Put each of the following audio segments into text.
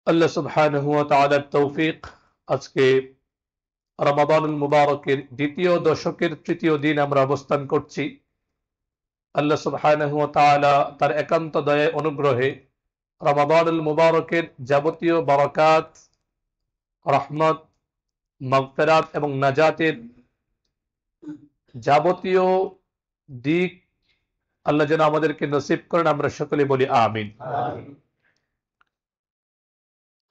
আল্লাহ সুবহানাহু ওয়া তাআলার তৌফিক। আজকে রমাদানুল মুবারকের দ্বিতীয় দশকের তৃতীয় দিন আমরা অবস্থান করছি। আল্লাহ সুবহানাহু ওয়া তাআলা তার একান্ত দয়ায় অনুগ্রহে রমাদানুল মুবারকের যাবতীয় বারাকাত, রহমত, মাগফিরাত এবং নাজাতের যাবতীয় দিক আল্লাহ যেন আমাদেরকে নসিব করেন, আমরা সকলে বলি আমিন।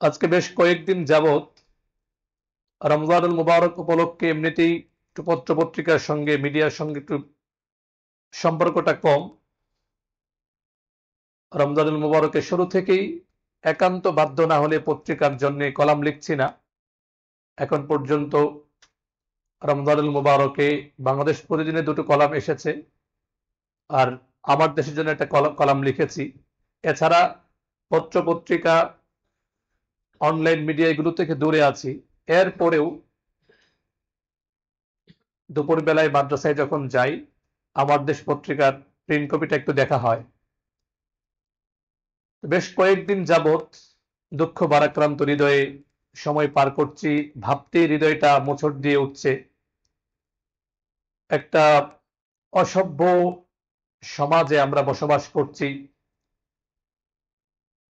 আজকে বেশ কয়েকদিন যাবত রমজানুল মুবারক উপলক্ষে এমনিতেই পত্র পত্রিকার সঙ্গে, মিডিয়ার সঙ্গে একটু সম্পর্কটা কম। রমজানুল মুবারকের শুরু থেকেই একান্ত বাধ্য না হলে পত্রিকার জন্য কলাম লিখছি না। এখন পর্যন্ত রমজানুল মুবারকে বাংলাদেশ প্রতিদিনে দুটো কলাম এসেছে, আর আমার দেশের জন্য একটা কলাম লিখেছি। এছাড়া পত্র পত্রিকা, অনলাইন মিডিয়া এগুলো থেকে দূরে আছি। এরপরেও দুপুর বেলায় মাদ্রাসায় যখন যাই, আমার দেশ পত্রিকার প্রিন্ট কপিটা একটু দেখা হয়। বেশ কয়েকদিন যাবত দুঃখ ভারাক্রান্ত হৃদয়ে সময় পার করছি। ভাবতে হৃদয়টা মোচড় দিয়ে উঠছে। একটা অসভ্য সমাজে আমরা বসবাস করছি।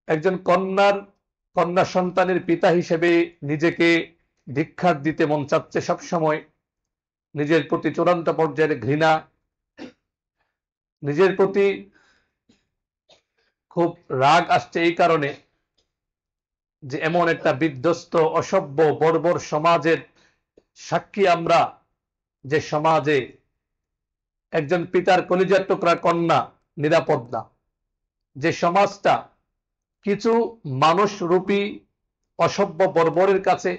একজন কন্যা সন্তানের পিতা হিসেবে নিজেকে ধিক্কার দিতে মন চাচ্ছে সবসময়। নিজের প্রতি চূড়ান্ত পর্যায়ের ঘৃণা, নিজের প্রতি খুব রাগ আসছে এই কারণে যে এমন একটা বিধ্বস্ত, অসভ্য, বর্বর সমাজের সাক্ষী আমরা, যে সমাজে একজন পিতার কলিজার টুকরা কন্যা নিরাপদ না, যে সমাজটা কিছু মানুষরূপী অসভ্য বর্বরের কাছে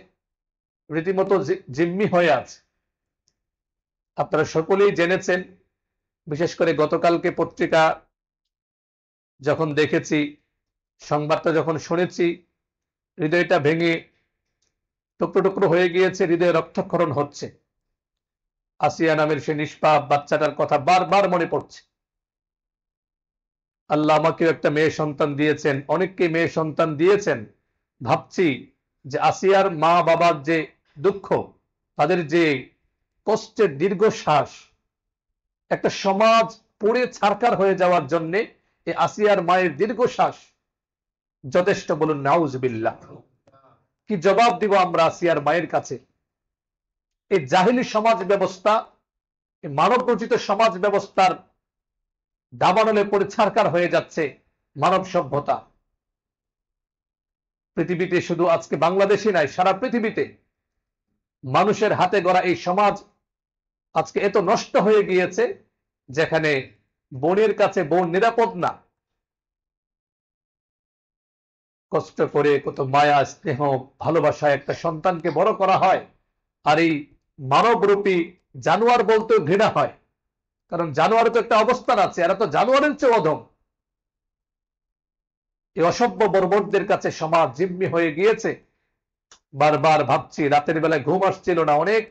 রীতিমতো জিম্মি হয়ে আছে। আপনারা সকলেই জেনেছেন, বিশেষ করে গতকালকে পত্রিকা যখন দেখেছি, সংবাদটা যখন শুনেছি, হৃদয়টা ভেঙে টুকরো টুকরো হয়ে গিয়েছে, হৃদয়ে রক্তক্ষরণ হচ্ছে। আসিয়া নামের সে নিষ্পাপ বাচ্চাটার কথা বারবার মনে পড়ছে। আল্লাহ আমাকেও একটা মেয়ে সন্তান দিয়েছেন, অনেককে মেয়ে সন্তান দিয়েছেন। ভাবছি যে আসিয়ার মা বাবার যে দুঃখ, তাদের যে কষ্টের দীর্ঘশ্বাস, একটা সমাজ পুড়ে ছারখার হয়ে যাওয়ার জন্য এই আসিয়ার মায়ের দীর্ঘশ্বাস যথেষ্ট। বলুন নাউজুবিল্লাহ। কি জবাব দিব আমরা আসিয়ার মায়ের কাছে? এই জাহিলি সমাজ ব্যবস্থা, এই মানব রচিত সমাজ ব্যবস্থার দাবানলে পড়ে ছারখার হয়ে যাচ্ছে মানব সভ্যতা। পৃথিবীতে শুধু আজকে বাংলাদেশই নাই, সারা পৃথিবীতে মানুষের হাতে গড়া এই সমাজ আজকে এত নষ্ট হয়ে গিয়েছে, যেখানে বোনের কাছে বোন নিরাপদ না। কষ্ট করে কত মায়া, স্নেহ, ভালোবাসায় একটা সন্তানকে বড় করা হয়, আর এই মানবরূপী জানোয়ার বলতেও ঘৃণা হয়। কারণ জানোয়ার তো একটা অবস্থান আছে, এরা তো জানোয়ারের চেয়ে অধম। এই অসভ্য বর্বরদের কাছে সমাজ জিম্মি হয়ে গিয়েছে। বারবার ভাবছি, রাতের বেলায় ঘুম আসছিল না অনেক,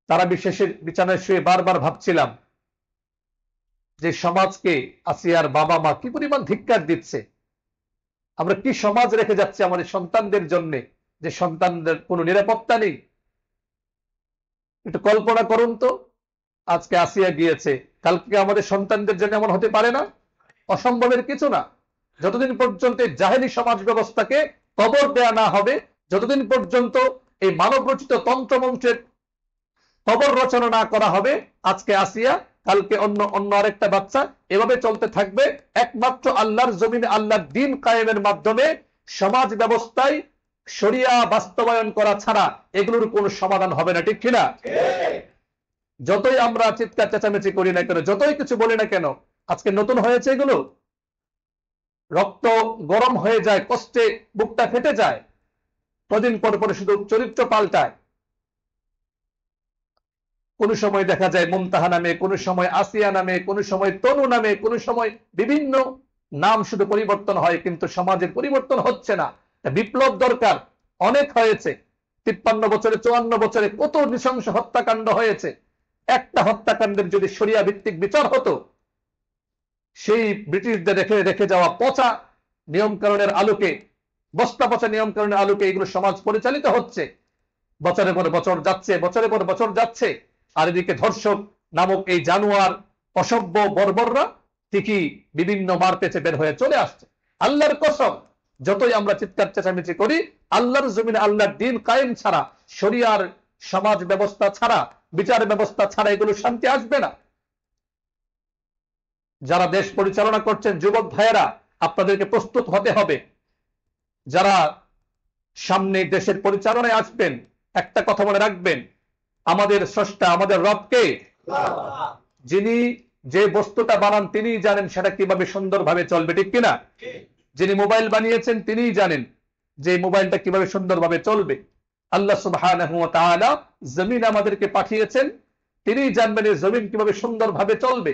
তারা বিশেষের বিছানায় শুয়ে বারবার ভাবছিলাম যে সমাজকে আসিয়ার বাবা মা কি পরিমাণ ধিক্কার দিচ্ছে। আমরা কি সমাজ রেখে যাচ্ছি আমাদের সন্তানদের জন্য, যে সন্তানদের কোনো নিরাপত্তা নেই। একটু কল্পনা করুন তো, আজকে আসিয়া গিয়েছে, কালকে আমাদের সন্তানদের জন্য এমন হতে পারে না? অসম্ভবের কিছু না। যতদিন পর্যন্ত জাহেলি সমাজ ব্যবস্থাকে কবর দেয়া না হবে, যতদিন পর্যন্ত এই মানব রচিত তন্ত্রমন্ত্রের কবর রচনা না করা হবে, আজকে আসিয়া, কালকে অন্য আরেকটা বাচ্চা, এভাবে চলতে থাকবে। একমাত্র আল্লাহর জমিনে আল্লাহর দ্বীন কায়েমের মাধ্যমে সমাজ ব্যবস্থায় শরিয়া বাস্তবায়ন করা ছাড়া এগুলোর কোনো সমাধান হবে না, ঠিক কিনা? যতই আমরা চিৎকার চেঁচামেচি করি না কেন, যতই কিছু বলি না কেন, আজকে নতুন হয়েছে এগুলো, রক্ত গরম হয়ে যায়, কষ্টে বুকটা ফেটে যায়। কদিন পর পরে শুধু চরিত্র পাল্টায়। কোন সময় দেখা যায় মুমতাহা নামে, কোন সময় আসিয়া নামে, কোন সময় তনু নামে, কোন সময় বিভিন্ন নাম শুধু পরিবর্তন হয়, কিন্তু সমাজের পরিবর্তন হচ্ছে না। বিপ্লব দরকার, অনেক হয়েছে। 53 বছরে, 54 বছরে কত নৃশংস হত্যাকাণ্ড হয়েছে। একটা হত্যাকাণ্ডের যদি শরিয়া ভিত্তিক বিচার হতো, সেই ব্রিটিশদের রেখে যাওয়া পচা নিয়মকানুনের আলোকে বস্তা পচা নিয়ম কানুনের আলোকে এগুলো সমাজ পরিচালিত হচ্ছে। বছরের পর বছর যাচ্ছে, বছরের পর বছর যাচ্ছে, আর এদিকে ধর্ষক নামক এই জানোয়ার অসভ্য বর্বররা ঠিকই বিভিন্ন মার পেছে বের হয়ে চলে আসছে। আল্লাহর কসম, যতই আমরা চিৎকার চেঁচামেচি করি, আল্লাহর জমিনে আল্লাহর দিন কায়েম ছাড়া, শরিয়ার সমাজ ব্যবস্থা ছাড়া, বিচার ব্যবস্থা ছাড়া এগুলো শান্তি আসবে না। যারা দেশ পরিচালনা করছেন যুবক ভাইয়েরা, আপনাদেরকে প্রস্তুত হতে হবে। যারা সামনে দেশের পরিচালনায় আসবেন, একটা কথা মনে রাখবেন, আমাদের স্রষ্টা, আমাদের রবকে, যিনি যে বস্তুটা বানান তিনি জানেন সেটা কিভাবে সুন্দরভাবে চলবে, ঠিক কিনা? যিনি মোবাইল বানিয়েছেন তিনি জানেন যে মোবাইলটা কিভাবে সুন্দরভাবে চলবে। আল্লাহ সুবহানাহু ওয়া তাআলা জমিন আমাদেরকে পাঠিয়েছেন, তিনি জানবেন এই জমিন কিভাবে সুন্দরভাবে চলবে।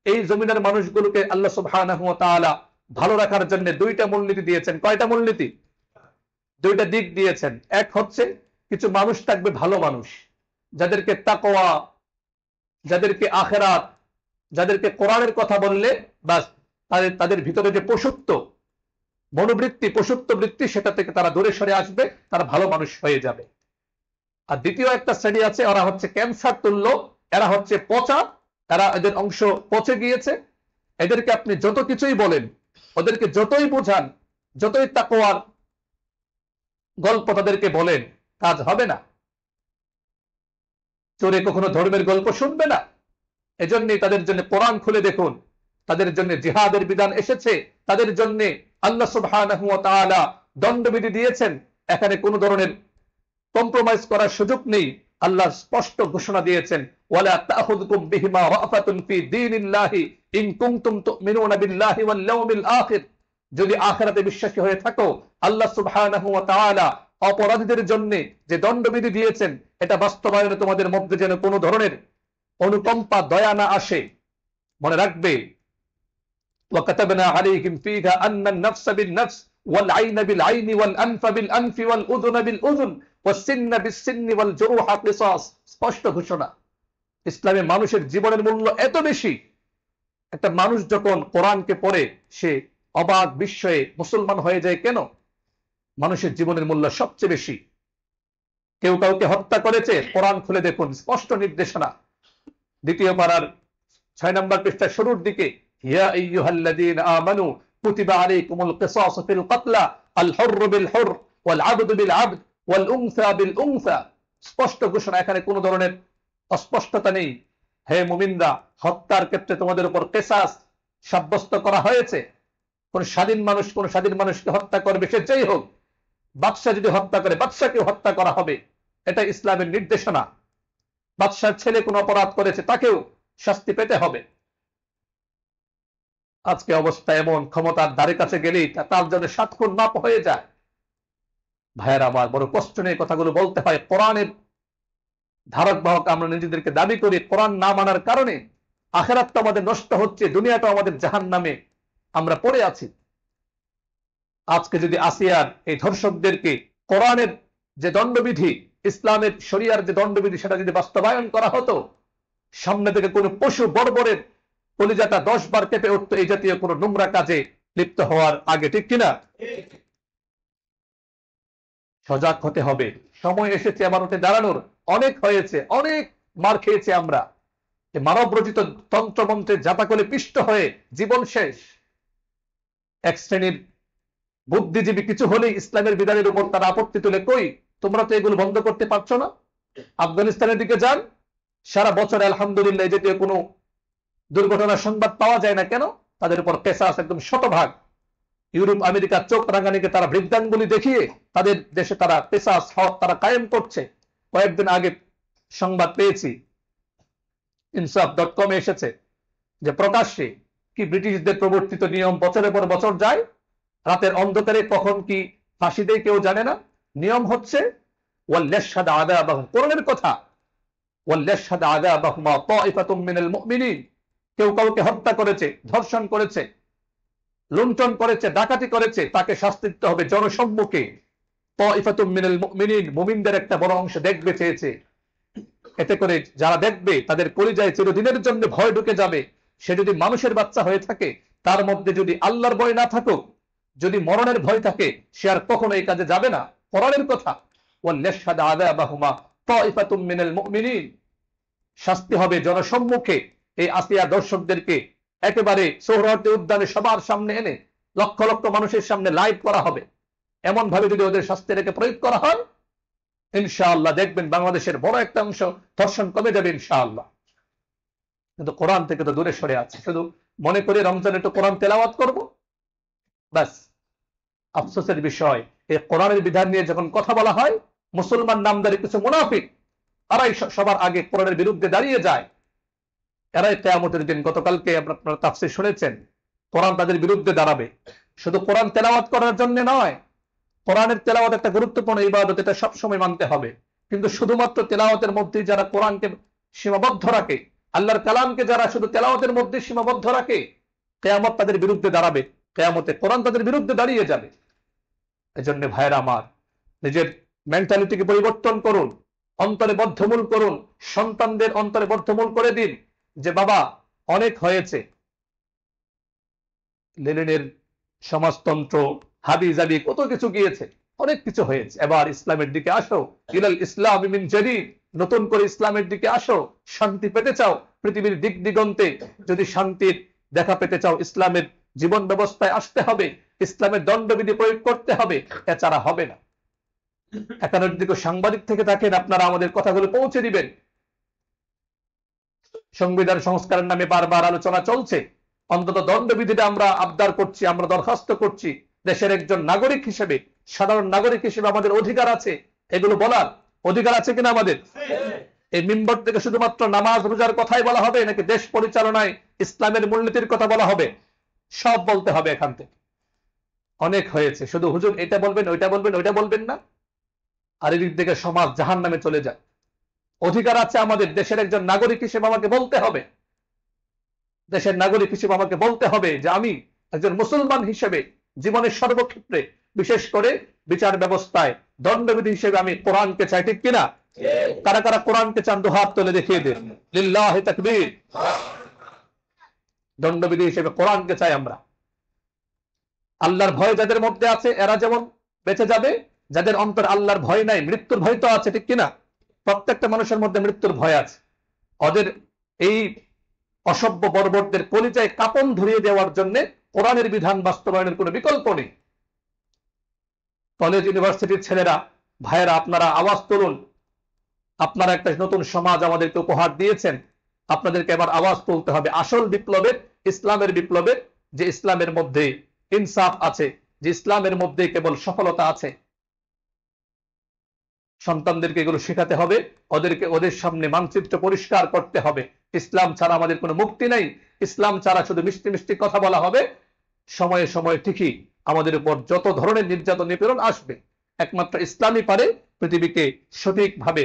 এই জমিনের মানুষগুলোকে আল্লাহ সুবহানাহু ওয়া তাআলা ভালো রাখার জন্য দুইটা মূলনীতি দিয়েছেন। কয়টা মূলনীতি? দুইটা দিক দিয়েছেন। এক হচ্ছে কিছু মানুষ থাকবে ভালো মানুষ, যাদেরকে তাকওয়া, যাদেরকে আখিরাত, যাদেরকে কোরআনের কথা বললে বাস তাদের ভিতরে যে পশুত্ব মনোবৃত্তি, পশুত্ব বৃত্তি, সেটা থেকে তারা দূরে সরে আসবে, তারা ভালো মানুষ হয়ে যাবে। আর দ্বিতীয় একটা শ্রেণী আছে, ওরা হচ্ছে ক্যান্সার তুল্য, এরা হচ্ছে পচা, এরা এদের অংশ পচে গিয়েছে। এদেরকে আপনি যত কিছুই বলেন, ওদেরকে যতই বোঝান, যতই তাকওয়ার গল্প তাদেরকে বলেন, কাজ হবে না। চোরে কখনো ধর্মের গল্প শুনবে না। এজন্যই তাদের জন্য কোরআন খুলে দেখুন, তাদের জন্য জিহাদের বিধান এসেছে, তাদের জন্য আল্লাহ সুবহানাহু ওয়া তাআলা দণ্ডবিধি দিয়েছেন। এখানে কোন ধরনের কম্প্রোমাইজ করার সুযোগ নেই। আল্লাহ স্পষ্ট ঘোষণা দিয়েছেন, ওয়ালা তাখুযকুম বিহিমা রাফাতুন ফি দীনিল্লাহি ইন কুনতুম তুমিনুনা বিল্লাহি ওয়াল ইয়াউমিল আখির। যদি আখিরাতে বিশ্বাসী হয়ে থাকো, আল্লাহ সুবহানাহু ওয়া তাআলা অপরাধীদের জন্য যে দণ্ডবিধি দিয়েছেন, এটা বাস্তবায়নে তোমাদের মধ্যে যেন কোনো ধরনের অনুকম্পা, দয়া না আসে। মনে রাখবে, وكتبنا عليهم فيها أن النفس بالنفس والعين بالعين والأنف بالأنف والأذن بالأذن والسن بالسن والجروح قصاص। স্পষ্ট ঘোষণা। ইসলামে মানুষের জীবনের মূল্য এত বেশি, একটা মানুষ যখন কোরআনকে পড়ে সে অবাক বিস্ময়ে মুসলমান হয়ে যায়। কেন? মানুষের জীবনের মূল্য সবচেয়ে বেশি। কেউ কাউকে হত্যা করেছে, কোরআন খুলে দেখুন, স্পষ্ট নির্দেশনা। দ্বিতীয় পারার 6 নম্বর পৃষ্ঠার শুরুর দিকে, ইয়া আইয়ুহাল্লাযীনা আমানু কুতিবা আলাইকুমুল কিসাসু ফিল কতলা আল হুররু বিল হুরর ওয়াল আবদু বিল আবদ ওয়াল উনসা বিল উনসা। স্পষ্ট ঘোষণা, এখানে কোনো ধরনের অস্পষ্টতা নেই। হে মুমিনরা, হত্যার ক্ষেত্রে তোমাদের উপর কিসাস সাব্যস্ত করা হয়েছে। কোন স্বাধীন মানুষকে হত্যা করবে, সে যেই হোক। বাদশা যদি হত্যা করে, বাদশাকে হত্যা করা হবে, এটা ইসলামের নির্দেশনা। বাদশার ছেলে কোন অপরাধ করেছে, তাকেও শাস্তি পেতে হবে। আজকে অবস্থা এমন, ক্ষমতার ধারে কাছে গেলেই তার জন্য 7 খুন মাপ হয়ে যায়। ভাইয়েরা আমার, বড় কষ্ট নিয়ে কথাগুলো বলতে হয়। কোরআনের ধারক বাহক আমরা নিজেদেরকে দাবি করি, কোরআন না মানার কারণে আখিরাতটা আমাদের নষ্ট হচ্ছে, দুনিয়াটা আমাদের জাহান্নামে আমরা পড়ে আছি। আজকে যদি আসিয়ার এই ধর্ষকদেরকে কোরআনের যে দণ্ডবিধি, ইসলামের শরিয়ার যে দণ্ডবিধি, সেটা যদি বাস্তবায়ন করা হতো, সামনে থেকে কোনো পশু বর্বরের কলিজাটা 10 বার কেঁপে উঠতো এই জাতীয় কোনো নোংরা কাজে লিপ্ত হওয়ার আগে, ঠিক কিনা? সজাগ হতে হবে। সময় এসেছে আবার উঠে দাঁড়ানোর। অনেক হয়েছে, অনেক মার খেয়েছে আমরা। মানব রচিত তন্ত্রমন্ত্রের জাতাকলে পিষ্ট হয়ে জীবন শেষ। এক শ্রেণীর বুদ্ধিজীবী কিছু হলেই ইসলামের বিধানের উপর তারা আপত্তি তুলে, কই তোমরা তো এগুলো বন্ধ করতে পারছো না? আফগানিস্তানের দিকে যান, সারা বছর আলহামদুলিল্লাহ এই জাতীয় কোনো দুর্ঘটনার সংবাদ পাওয়া যায় না। কেন? তাদের উপর কিসাস একদম শতভাগ। ইউরোপ আমেরিকা চোখ রাঙানিকে তারা বৃদ্ধাঙ্গুলি দেখিয়ে তাদের দেশে তারা কিসাস হক তারা কায়েম করছে। কয়েকদিন আগে সংবাদ পেয়েছি, ইনসাফ.com এসেছে যে প্রকাশ্যে কি ব্রিটিশদের প্রবর্তিত নিয়ম, বছরের পর বছর যায়, রাতের অন্ধকারে কখন কি ফাঁসি দেয় কেউ জানে না। নিয়ম হচ্ছে ওয়াল্লাশহাদ আযাবাহুম, কোরআনের কথা, ওয়াল্লাশহাদ আযাবাহুমা তাইফাতুম মিনাল মুমিনিন। কেউ কাউকে হত্যা করেছে, ধর্ষণ করেছে, লুণ্ঠন করেছে, ডাকাতি করেছে, তাকে শাস্তি দিতে হবে জনসম্মুখে। তাইফাতুম মিনাল মুমিনিন, মুমিনদের একটা বড় অংশ দেখবে চেয়েছে। এতে করে যারা দেখবে তাদের কলিজায় চিরদিনের জন্য ভয় ঢুকে যাবে। সে যদি মানুষের বাচ্চা হয়ে থাকে, তার মধ্যে যদি আল্লাহর ভয় না থাকুক, যদি মরণের ভয় থাকে সে আর কখনো এই কাজে যাবে না। কোরআনের কথা, ওয়ালিয়াশহাদ আযাবাহুমা তাইফাতুম মিনাল মুমিনিন, শাস্তি হবে জনসম্মুখে এই আসিয়া দর্শকদেরকে একেবারে সোহরাওয়ার্দী উদ্যানে সবার সামনে এনে লক্ষ লক্ষ মানুষের সামনে লাইভ করা হবে। এমন ভাবে যদি ওদের শাস্তি রেখে প্রয়োগ করা হয়, ইনশাআল্লাহ দেখবেন বাংলাদেশের বড় একটা অংশ ধর্ষণ কমে যাবে ইনশাআল্লাহ। কিন্তু কোরআন থেকে তো দূরে সরে আছে, শুধু মনে করে রমজানে একটু কোরআন তেলাওয়াত করব, ব্যাস। আফসোসের বিষয়, এই কোরআনের বিধান নিয়ে যখন কথা বলা হয়, মুসলমান নামদারি কিছু মুনাফিক তারাই সবার আগে কোরআনের বিরুদ্ধে দাঁড়িয়ে যায়। এরাই কিয়ামতের দিন, গতকালকে আপনারা তাফসীর শুনেছেন, কোরআন তাদের বিরুদ্ধে দাঁড়াবে। শুধু কোরআন তেলাওয়াত করার জন্য নয়, কোরআনের তেলাওয়াত একটা গুরুত্বপূর্ণ ইবাদত, এটা সবসময় মানতে হবে, কিন্তু শুধুমাত্র তেলাওয়াতের মধ্যে যারা কোরআনকে সীমাবদ্ধ রাখে, আল্লাহর কালামকে যারা শুধু তেলাওয়াতের মধ্যে সীমাবদ্ধ রাখে, কিয়ামত তাদের বিরুদ্ধে দাঁড়াবে, কিয়ামতে কোরআন তাদের বিরুদ্ধে দাঁড়িয়ে যাবে। এজন্য ভাইরা আমার, নিজের মেন্টালিটিকে পরিবর্তন করুন, অন্তরে বদ্ধমূল করুন, সন্তানদের অন্তরে বদ্ধমূল করে দিন যে বাবা অনেক হয়েছে, লেনিনের সমাজতন্ত্র, হাবি জাবি কত কিছু গিয়েছে, অনেক কিছু হয়েছে, এবার ইসলামের দিকে আসো, ইলাল ইসলাম মিন জাদীদ, নতুন করে ইসলামের দিকে আসো। শান্তি পেতে চাও পৃথিবীর দিক দিগন্তে, যদি শান্তির দেখা পেতে চাও ইসলামের জীবন ব্যবস্থায় আসতে হবে, ইসলামের দণ্ডবিধি প্রয়োগ করতে হবে, এছাড়া হবে না। একানোর দিকে সাংবাদিক থেকে থাকেন, আপনারা আমাদের কথাগুলো পৌঁছে দিবেন। সংবিধান সংস্কারের নামে বারবার আলোচনা চলছে, অন্তত দণ্ডবিধিটা আমরা আবদার করছি, আমরা দরখাস্ত করছি। দেশের একজন নাগরিক হিসেবে, সাধারণ নাগরিক হিসেবে আমাদের অধিকার আছে, এগুলো বলার অধিকার আছে কিনা আমাদের? এই মিম্বর থেকে শুধুমাত্র নামাজ রোজার কথাই বলা হবে, নাকি দেশ পরিচালনায় ইসলামের মূলনীতির কথা বলা হবে? সব বলতে হবে এখান থেকে। অনেক হয়েছে, শুধু হুজুর এটা বলবেন, ওইটা বলবেন, ওইটা বলবেন না, আর এদিক থেকে সমাজ জাহান্নামে চলে যায়। অধিকার আছে আমাদের, দেশের একজন নাগরিক হিসেবে আমাকে বলতে হবে, দেশের নাগরিক হিসেবে আমাকে বলতে হবে যে আমি একজন মুসলমান হিসেবে জীবনের সর্বক্ষেত্রে, বিশেষ করে বিচার ব্যবস্থায়, দণ্ডবিধি হিসেবে আমি কোরআনকে চাই, ঠিক কিনা? কারা কারা কোরআনকে চান দুহাত তুলে দেখিয়ে দিন, লিল্লাহি তাকবীর। দণ্ডবিধি হিসেবে কোরআনকে চাই আমরা। আল্লাহর ভয় যাদের মধ্যে আছে এরা যেমন বেঁচে যাবে, যাদের অন্তর আল্লাহর ভয় নাই, মৃত্যুর ভয় তো আছে, ঠিক কিনা? প্রত্যেকটা মানুষের মধ্যে মৃত্যুর ভয় আছে। ওদের এই অসভ্য বর্বরদের কলিজায় কাপন ধরিয়ে দেওয়ার জন্য কোরআনের বিধান বাস্তবায়নের কোনো বিকল্প নেই। কলেজ ইউনিভার্সিটির ছেলেরা, ভাইয়েরা, আপনারা আওয়াজ তুলুন। আপনারা একটা নতুন সমাজ আমাদেরকে উপহার দিয়েছেন, আপনাদেরকে এবার আওয়াজ তুলতে হবে আসল বিপ্লবের, ইসলামের বিপ্লবের, যে ইসলামের মধ্যে ইনসাফ আছে, যে ইসলামের মধ্যে কেবল সফলতা আছে। সন্তানদেরকে এগুলো শেখাতে হবে, ওদেরকে ওদের সামনে মানচিত্র পরিষ্কার করতে হবে। ইসলাম ছাড়া আমাদের কোনো মুক্তি নাই, ইসলাম ছাড়া শুধু মিষ্টি মিষ্টি কথা বলা হবে। সময়ে সময়ে ঠিকই আমাদের উপর যত ধরনের নির্যাতন নিপীড়ন আসবে, একমাত্র ইসলামই পারে পৃথিবীকে সঠিকভাবে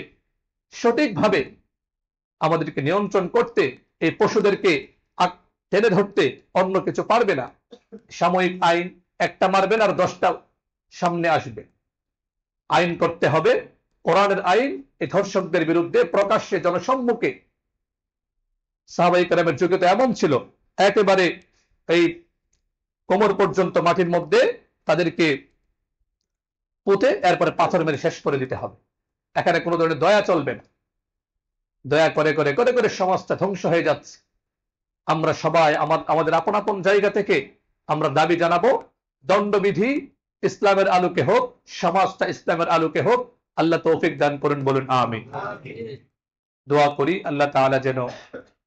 সঠিকভাবে আমাদেরকে নিয়ন্ত্রণ করতে। এই পশুদেরকে টেনে ধরতে অন্য কিছু পারবে না। সাময়িক আইন একটা মারবেন আর 10টা সামনে আসবে। আইন করতে হবে কোরআনের আইন, এই ধর্ষকদের বিরুদ্ধে প্রকাশ্যে জনসম্মুখে। সাহাবায়ে কেরামের যুগে তো এমন ছিল, একেবারে এই কোমর পর্যন্ত মাটির মধ্যে তাদেরকে পুঁতে এরপরে পাথর মেরে শেষ করে দিতে হবে। এখানে কোনো ধরনের দয়া চলবে না। দয়া করে করে করে করে সমাজটা ধ্বংস হয়ে যাচ্ছে। আমরা সবাই আমাদের আপন আপন জায়গা থেকে আমরা দাবি জানাবো, দণ্ডবিধি ইসলামের আলোকে হোক, সমাজটা ইসলামের আলোকে হোক। আল্লাহ তৌফিক দান করুন, বলুন আমিন। দোয়া করি আল্লাহ তাআলা যেন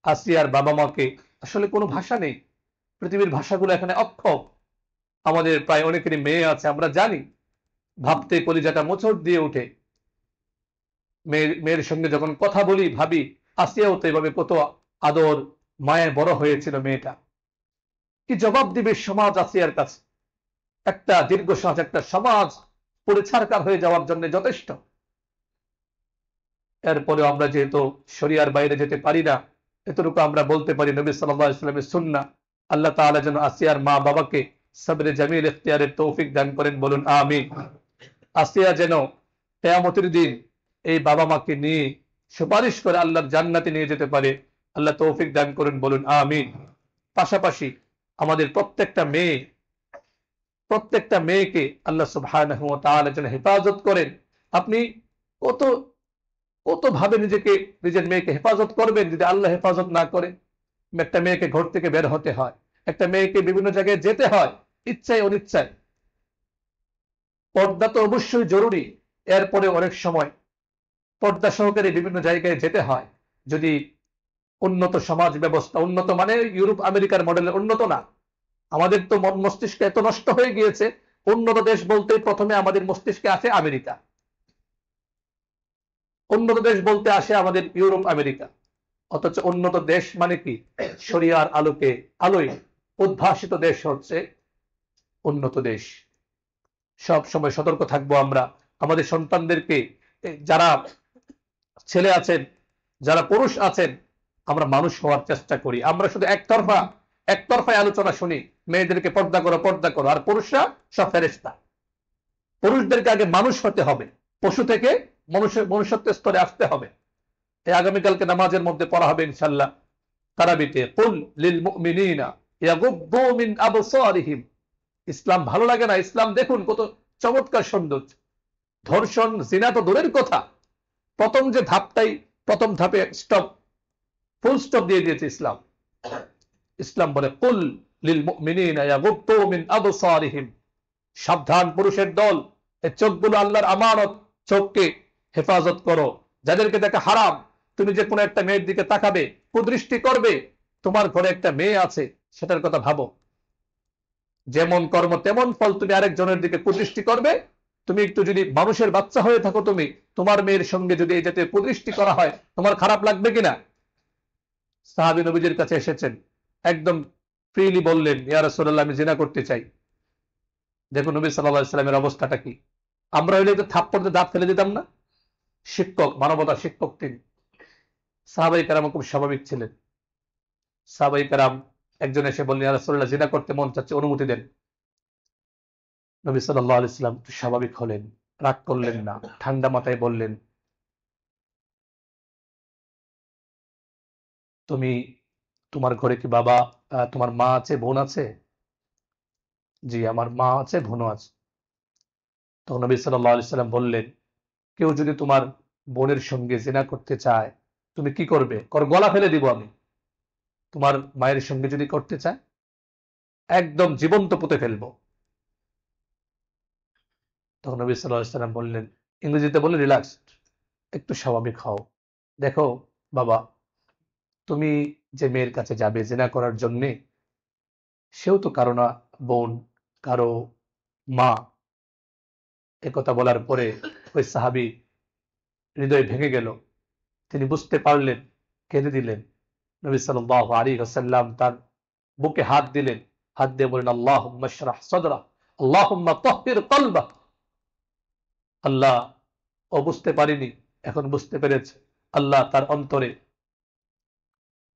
আসিয়ার বাবা মাকে, আসলে কোনো ভাষা নেই, পৃথিবীর ভাষাগুলো এখানে অক্ষম। আমাদের প্রায় অনেকেরই মেয়ে আছে, আমরা জানি, ভাবতে কলিজাটা মোচড় দিয়ে উঠে। মেয়ের সঙ্গে যখন কথা বলি ভাবি, আসিয়াও তো এভাবে কত আদর মায়ের বড় হয়েছিল মেয়েটা। কি জবাব দিবে সমাজ আসিয়ার কাছে? একটা দীর্ঘশ্বাস, একটা সমাজ পুরো ছারকার হয়ে যাওয়ার জন্য যথেষ্ট। এরপরে আমরা যেহেতু শরিয়ার বাইরে যেতে পারি না, এতটুকু আমরা বলতে পারি নবী সাল্লাল্লাহু আলাইহি ওয়াসাল্লামের সুন্নাহ। আল্লাহ তাআলা যেন আসিয়ার মা বাবাকে সবরে জামিল ইখতিয়ারের তৌফিক দান করেন, বলুন আমিন। আসিয়া যেন কিয়ামতের দিন এই বাবা মাকে নিয়ে সুপারিশ করে আল্লাহর জান্নাতে নিয়ে যেতে পারে, আল্লাহ তৌফিক দান করেন, বলুন আমিন। পাশাপাশি আমাদের প্রত্যেকটা মেয়ে প্রত্যেকটা মেয়েকে আল্লাহ সুবহানাহু ওয়া তাআলা যেন হেফাজত করেন। আপনি কত কত ভাবে নিজের মেয়েকে হেফাজত করবেন যদি আল্লাহ হেফাজত না করে? একটা মেয়েকে ঘর থেকে বের হতে হয়, একটা মেয়েকে বিভিন্ন জায়গায় যেতে হয়, ইচ্ছায় অনিচ্ছায়। পর্দা তো অবশ্যই জরুরি, এরপরে অনেক সময় পর্দা সহকারে বিভিন্ন জায়গায় যেতে হয়। যদি উন্নত সমাজ ব্যবস্থা, উন্নত মানে ইউরোপ আমেরিকার মডেলের উন্নত না, আমাদের তো মন মস্তিষ্ক এত নষ্ট হয়ে গিয়েছে। উন্নত দেশ বলতে প্রথমে আমাদের মস্তিষ্কে আসে আমেরিকা, উন্নত দেশ বলতে আসে আমাদের ইউরোপ আমেরিকা। অথচ উন্নত দেশ মানে কি? শরিয়ার আলোয় উদ্ভাসিত দেশ হচ্ছে উন্নত দেশ। সব সময় সতর্ক থাকবো আমরা আমাদের সন্তানদেরকে, যারা ছেলে আছেন, যারা পুরুষ আছেন, আমরা মানুষ হওয়ার চেষ্টা করি। আমরা শুধু একতরফায় আলোচনা শুনি, মেয়েদেরকে পর্দা করো পর্দা করো, আর পুরুষরা সব ফেরেশতা। পুরুষদেরকে আগে মানুষ হতে হবে, পশু থেকে মনুষ্যত্ব স্তরে আসতে হবে। এই আগামীকালকে নামাজের মধ্যে পড়া হবে ইনশাআল্লাহ তারাবিতে, কুল লিল মুমিনিনা ইয়াগুদ্দু মিন আবসারিহিম। ইসলাম ভালো লাগে না? ইসলাম দেখুন কত চমৎকার সৌন্দর্য। ধর্ষণ জিনা তো দূরের কথা, প্রথম ধাপে ফুল স্টপ দিয়ে দিয়েছে ইসলাম। ইসলাম বলে কুল লিল মুমিনিনা ইয়াগুদ্দু মিন আবসারিহিম। সাবধান পুরুষের দল, এই চোখগুলো আল্লাহর আমানত, চোখকে হেফাজত করো। যাদেরকে দেখা হারাম, তুমি যে কোনো একটা মেয়ের দিকে তাকাবে, কুদৃষ্টি করবে, তোমার ঘরে একটা মেয়ে আছে, সেটার কথা ভাবো। যেমন কর্ম তেমন ফল। তুমি আরেকজনের দিকে কুদৃষ্টি করবে, তুমি একটু যদি মানুষের বাচ্চা হয়ে থাকো, তুমি তোমার মেয়ের সঙ্গে যদি এই জাতীয় কুদৃষ্টি করা হয়, তোমার খারাপ লাগবে কিনা? সাহাবী নবীজির কাছে এসেছেন, একদম ফ্রিলি বললেন, ইয়া রাসূলুল্লাহ, আমি জিনা করতে চাই। দেখুন নবী সাল্লাল্লাহু আলাইহি সাল্লামের অবস্থাটা কি। আমরা হইলে তো থাপ্পড় দিয়ে দাঁত ফেলে দিতাম না? শিক্ষক, মানবতার শিক্ষক তিনি। সাহাবায়ে কেরাম খুব স্বাভাবিক ছিলেন। সাহাবায়ে কেরাম একজন এসে বললেন, ইয়া রাসূলুল্লাহ, জিনা করতে মন চাচ্ছে, অনুমতি দেন। নবী সাল্লাল্লাহু আলাইহি সাল্লাম স্বাভাবিক হলেন, রাগ করলেন না, ঠান্ডা মাথায় বললেন, তুমি, তোমার ঘরে কি তোমার মা আছে, বোন আছে? জি, আমার মা আছে, বোনও আছে। তখন নবী সাল্লাল্লাহু আলাইহি সাল্লাম বললেন, কেউ যদি তোমার বোনের সঙ্গে জিনা করতে চায়, তুমি কি করবে? গলা ফেলে দিব আমি। তোমার মায়ের সঙ্গে যদি করতে চায়, একদম জীবন্ত পুঁতে ফেলবো। তখন নবী সাল্লাল্লাহু আলাইহি সাল্লাম বললেন, ইংরেজিতে বলে, রিল্যাক্স, একটু স্বাভাবিক হও। দেখো বাবা, তুমি যে মেয়ের কাছে যাবে জিনা করার জন্য, সেও তো কারো না বোন, কারো মা। একথা বলার পরে ওই সাহাবী হৃদয় ভেঙে গেল, তিনি বুঝতে পারলেন, কেঁদে দিলেন। নবী সাল্লাল্লাহু আলাইহি ওয়াসাল্লাম তার বুকে হাত দিলেন, হাত দিয়ে বলেন, আল্লাহুম্মা ইশরাহ সাদরা, আল্লাহুম্মা তাহহির কলবা। আল্লাহ, ও বুঝতে পারিনি, এখন বুঝতে পেরেছে। আল্লাহ তার অন্তরে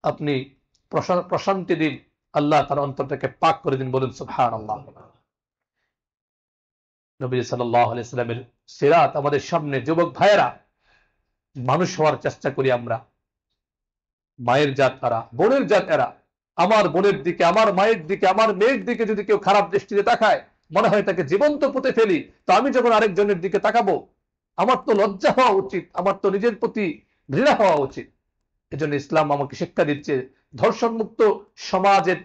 আপনি প্রশান্তি দিন, আল্লাহ তার অন্তরটাকে পাক করে দিন, বলুন সুবহানাল্লাহ। নবী সাল্লাল্লাহু আলাইহি ওয়াসাল্লামের সিরাত আমাদের সামনে। যুবক ভাইয়েরা, মানুষ হওয়ার চেষ্টা করি আমরা। মায়ের জাত এরা, বোনের জাত এরা। আমার বোনের দিকে, আমার মায়ের দিকে, আমার মেয়ের দিকে যদি কেউ খারাপ দৃষ্টিতে তাকায়, মনে হয় তাকে জীবন্ত পুঁতে ফেলি। তো আমি যখন আরেকজনের দিকে তাকাবো, আমার তো লজ্জা হওয়া উচিত, আমার তো নিজের প্রতি ঘৃণা হওয়া উচিত। এজন্য ইসলাম আমাকে শিক্ষা দিচ্ছে, ধর্ষণ মুক্ত সমাজের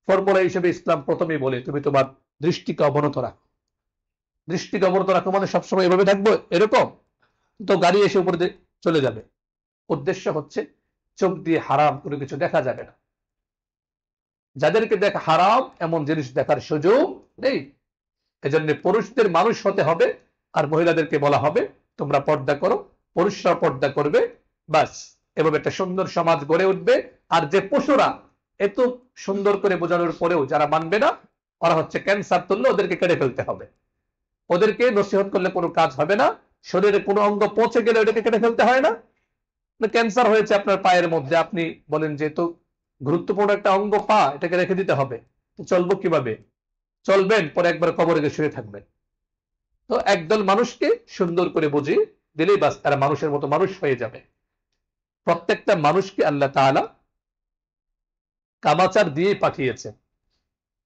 ফর্মুলা হিসেবে ইসলাম প্রথমেই বলে, তুমি তোমার দৃষ্টিকে অবনত রাখো। দৃষ্টিকে অবনত রাখো মানে সবসময় এভাবে থাকবো এরকম? তো গাড়ি এসে উপরে চলে যাবে। উদ্দেশ্য হচ্ছে চোখ দিয়ে হারাম কোনো কিছু দেখা যাবে না। যাদেরকে দেখা হারাম এমন জিনিস দেখার সুযোগ নেই। এজন্য পুরুষদের মানুষ হতে হবে, আর মহিলাদেরকে বলা হবে তোমরা পর্দা করো, পুরুষরা পর্দা করবে। বাস, এভাবে একটা সুন্দর সমাজ গড়ে উঠবে। আর যে পশুরা এত সুন্দর করে বোঝানোর পরেও যারা মানবে না, ওরা হচ্ছে ক্যান্সার তুললে ওদেরকে কেটে ফেলতে হবে। ওদেরকে নসিহত করলে কোনো কাজ হবে না। শরীরে কোনো অঙ্গ পৌঁছে গেলে ওটাকে কেটে ফেলতে হয় না। ক্যান্সার হয়েছে আপনার পায়ের মধ্যে, আপনি বলেন যে তো গুরুত্বপূর্ণ একটা অঙ্গ পা, এটাকে রেখে দিতে হবে, তো চলবো কিভাবে? চলবেন, পরে একবার কবরে গিয়ে শুয়ে থাকবেন। তো একদল মানুষকে সুন্দর করে বুঝিয়ে দিলেই বাস, তারা মানুষের মতো মানুষ হয়ে যাবে। প্রত্যেকটা মানুষকে আল্লাহ তাআলা কামাচার দিয়ে পাঠিয়েছে।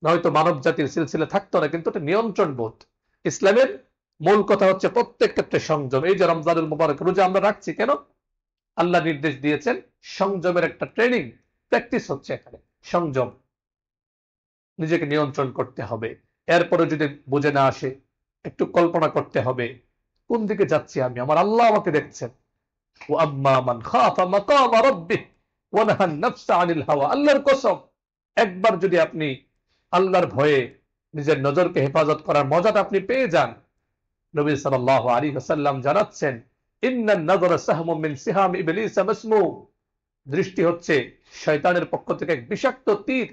নয়তো মানব জাতির সিলসিলা থাকতো না। কিন্তু এটা নিয়ন্ত্রণ বোধ। ইসলামের মূল কথা হচ্ছে প্রত্যেক ক্ষেত্রে সংযম। এই যে রমজানুল মুবারক রোজা আমরা রাখছি কেন? আল্লাহ নির্দেশ দিয়েছেন, সংযমের একটা ট্রেনিং, প্র্যাকটিস হচ্ছে এখানে। সংযম, নিজেকে নিয়ন্ত্রণ করতে হবে। এরপরে যদি বুঝে না আসে, একটু কল্পনা করতে হবে কোন দিকে যাচ্ছি আমি, আমার আল্লাহ আমাকে দেখছেন। ও আম্মা মান খাফা মাকাম রাব্বিহ ওয়া নাহান নাফসা আনিল হাওয়া। আল্লাহর কসম, একবার যদি আপনি আল্লাহর ভয়ে নিজের নজরকে হেফাজত করার মজাটা আপনি পেয়ে যান, নবী সাল্লাল্লাহু আলাইহি ওয়াসাল্লাম জানাচ্ছেন, ইন্নান নাযরা সাহমুম মিন সিহাম ইবলিস মাসমু। দৃষ্টি হচ্ছে শয়তানের পক্ষ থেকে এক বিষাক্ত তীর।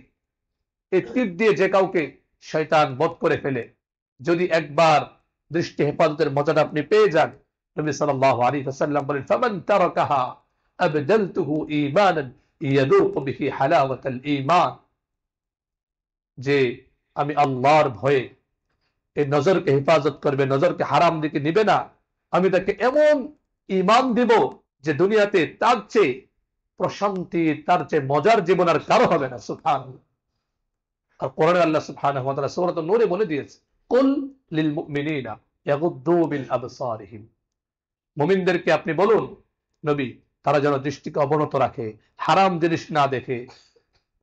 এই তীর দিয়ে যে কাউকে শয়তান বধ করে ফেলে। যদি একবার দৃষ্টি হেফাজতের মজাটা আপনি পেয়ে যান, নবী সাল্লাল্লাহু আলাইহি ওয়াসাল্লাম বলেন, ফামান তারাকাহা আবদালতুহু ঈমানান ইয়াদুকু বিহি হালাওয়াতাল ঈমান। যে আমি আল্লাহর ভয়ে এই নজরকে হেফাজত করবে, নজরকে হারাম দিকে নিবে না, আমি তাকে এমন ঈমান দিব যে দুনিয়াতে তার চেয়ে প্রশান্তি, তার চেয়ে মজার জীবন আর কারো হবে না। সুবহানাল্লাহ। আর কোরআনে আল্লাহ সুবহানাহু ওয়া তাআলা সূরা নূরে বলে দিয়েছে, কুল লিল মুমিনিনা ইয়াগুদ্দু মিন আবসারিহিম। মুমিনদেরকে আপনি বলুন নবী, তারা যেন দৃষ্টিকে অবনত রাখে, হারাম জিনিস না দেখে।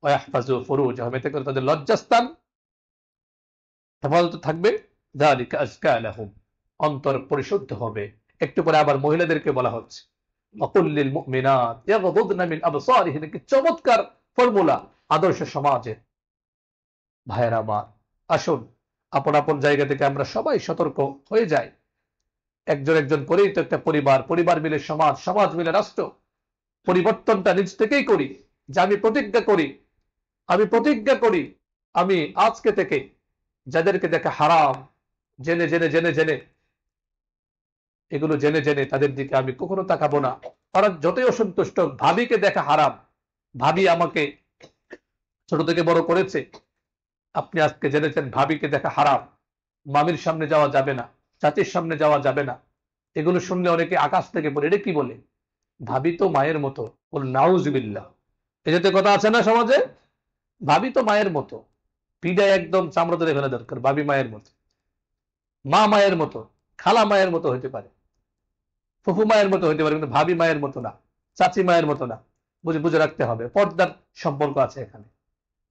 ওয়া ইয়াহফাজু ফুরুজাহুম, এতে করে তাদের লজ্জাস্থান হেফাজত থাকবে। যালিকা আযকা লাহুম, অন্তর পরিশুদ্ধ হবে। একটু পরে আবার মহিলাদেরকে বলা হচ্ছে, ওয়াকুল লিল মুমিনাত ইয়াগুদুদনা মিন আবসারিহিন। কি চমৎকার ফর্মুলা আদর্শ সমাজের। ভাইয়েরা আমার, আসুন আপন আপন জায়গা থেকে আমরা সবাই সতর্ক হয়ে যাই। একজন একজন করেই তো একটা পরিবার, পরিবার মিলে সমাজ, সমাজ মিলে রাষ্ট্র। পরিবর্তনটা নিজ থেকেই করি। যে আমি প্রতিজ্ঞা করি আমি আজকে থেকে যাদেরকে দেখে হারাম, জেনে জেনে জেনে জেনে এগুলো জেনে জেনে তাদের দিকে আমি কখনো তাকাবো না। তারা যতই অসন্তুষ্ট, ভাবিকে দেখা হারাম, ভাবি আমাকে ছোট থেকে বড় করেছে, আপনি আজকে জেনেছেন ভাবিকে দেখা হারাম। মামির সামনে যাওয়া যাবে না, চাচির সামনে যাওয়া যাবে না। এগুলো শুনলে অনেকে আকাশ থেকে পড়ে, এটা কি বলে? ভাবি তো মায়ের মতো। বল নাউজুবিল্লাহ। এই যাতে কথা আছে না সমাজে, ভাবি তো মায়ের মতো। পিডা একদম চামড়া ধরে ফেলা দরকার। ভাবি মায়ের মতো, মা মায়ের মতো, খালা মায়ের মতো হতে পারে, ফুফু মায়ের মতো হতে পারে, কিন্তু ভাবি মায়ের মতো না, চাচি মায়ের মতো না। বুঝে বুঝে রাখতে হবে, পর্দার সম্পর্ক আছে এখানে।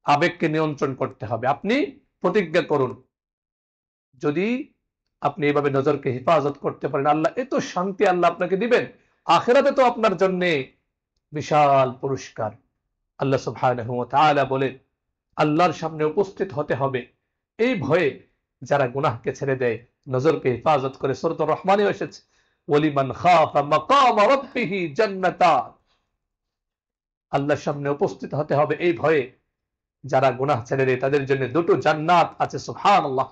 আবেগকে নিয়ন্ত্রণ করতে হবে। আপনি প্রতিজ্ঞা করুন, যদি আপনি এভাবে নজরকে হেফাজত করতে পারেন, আল্লাহ এত শান্তি আল্লাহ আপনাকে দিবেন। আখিরাতে তো আপনার জন্য বিশাল পুরস্কার। আল্লাহ সুবহানাহু ওয়া তাআলা বলেন, আল্লাহর সামনে উপস্থিত হতে হবে এই ভয়ে যারা গুনাহকে ছেড়ে দেয়, নজরকে হেফাজত করে। সূরাতুর রহমানে এসেছে, ওয়ালিমান খাফা মাকাম রাব্বিহি জান্নাতান। আল্লাহর সামনে উপস্থিত হতে হবে এই ভয়ে যারা গুনাহ ছেড়ে দেয়, তাদের জন্য দুটো জান্নাত আছে। সুবহানাল্লাহ।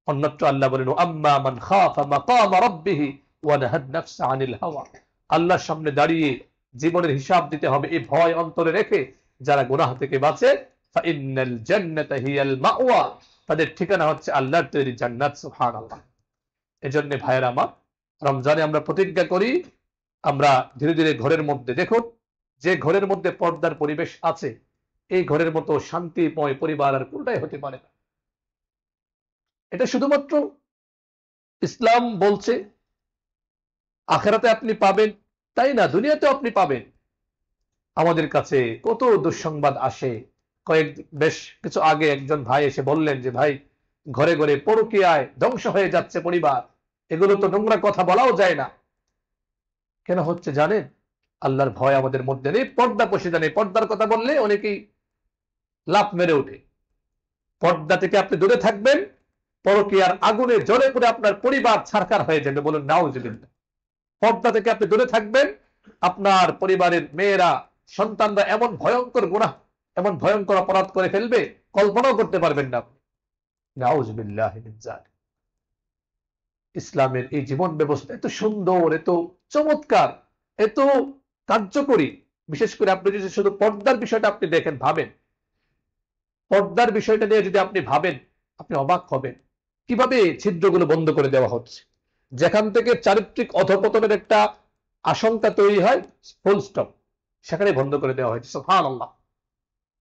অন্যত্র আল্লাহ বলেন, আম্মা মান খাফা মাকাম রাব্বিহি ওয়া নাহান নাফসা আনিল হাওয়া। আল্লাহর সামনে দাঁড়িয়ে জীবনের হিসাব দিতে হবে এই ভয় অন্তরে রেখে যারা গুনাহ থেকে বাঁচে, ফাইন্নাল জান্নাতা হিয়াল মাওয়া, তাদের ঠিকানা হচ্ছে আল্লাহর তৈরি জান্নাত। সুবহানাল্লাহ। এজন্য ভাইয়েরা আমার, রমজানে আমরা প্রতিজ্ঞা করি, আমরা ধীরে ধীরে ঘরের মধ্যে, দেখুন যে ঘরের মধ্যে পর্দার পরিবেশ আছে, এই ঘরের মতো শান্তিময় পরিবার আর কোনটাই হতে পারে না। এটা শুধুমাত্র ইসলাম বলছে আখেরাতে আপনি পাবেন তাই না, দুনিয়াতেও আপনি পাবেন। আমাদের কাছে কত দুঃসংবাদ আসে। বেশ কিছু আগে একজন ভাই এসে বললেন যে ভাই, ঘরে ঘরে পরকীয়ায় ধ্বংস হয়ে যাচ্ছে পরিবার। এগুলো তো নোংরা কথা বলাও যায় না। কেন হচ্ছে জানেন? আল্লাহর ভয় আমাদের মধ্যে নেই, পর্দা পশিদা নেই। পর্দার কথা বললে অনেকেই লাফ মেরে ওঠে। পর্দা থেকে আপনি দূরে থাকবেন, পরকীয়ার আগুনে জ্বলে পড়ে আপনার পরিবার ছারখার হয়ে যাবে। বলুন নাউজুবিল্লাহ। পর্দা থেকে আপনি দূরে থাকবেন, আপনার পরিবারের মেয়েরা, সন্তানরা এমন ভয়ঙ্কর গুনাহ, এমন ভয়ঙ্কর অপরাধ করে ফেলবে, কল্পনাও করতে পারবেন না আপনি। নাউজুবিল্লাহ মিন যালিক। ইসলামের এই জীবন ব্যবস্থা এত সুন্দর, এত চমৎকার, এত কার্যকরী। বিশেষ করে আপনি যদি শুধু পর্দার বিষয়টা আপনি দেখেন, ভাবেন, পর্দার বিষয়টা নিয়ে যদি আপনি ভাবেন, আপনি অবাক হবেন কিভাবে ছিদ্রগুলো বন্ধ করে দেওয়া হচ্ছে। যেখান থেকে চারিত্রিক অধঃপতনের একটা আশঙ্কা তৈরি হয়, ফুল স্টপ, সেখানে বন্ধ করে দেওয়া হয়েছে। সুবহানাল্লাহ।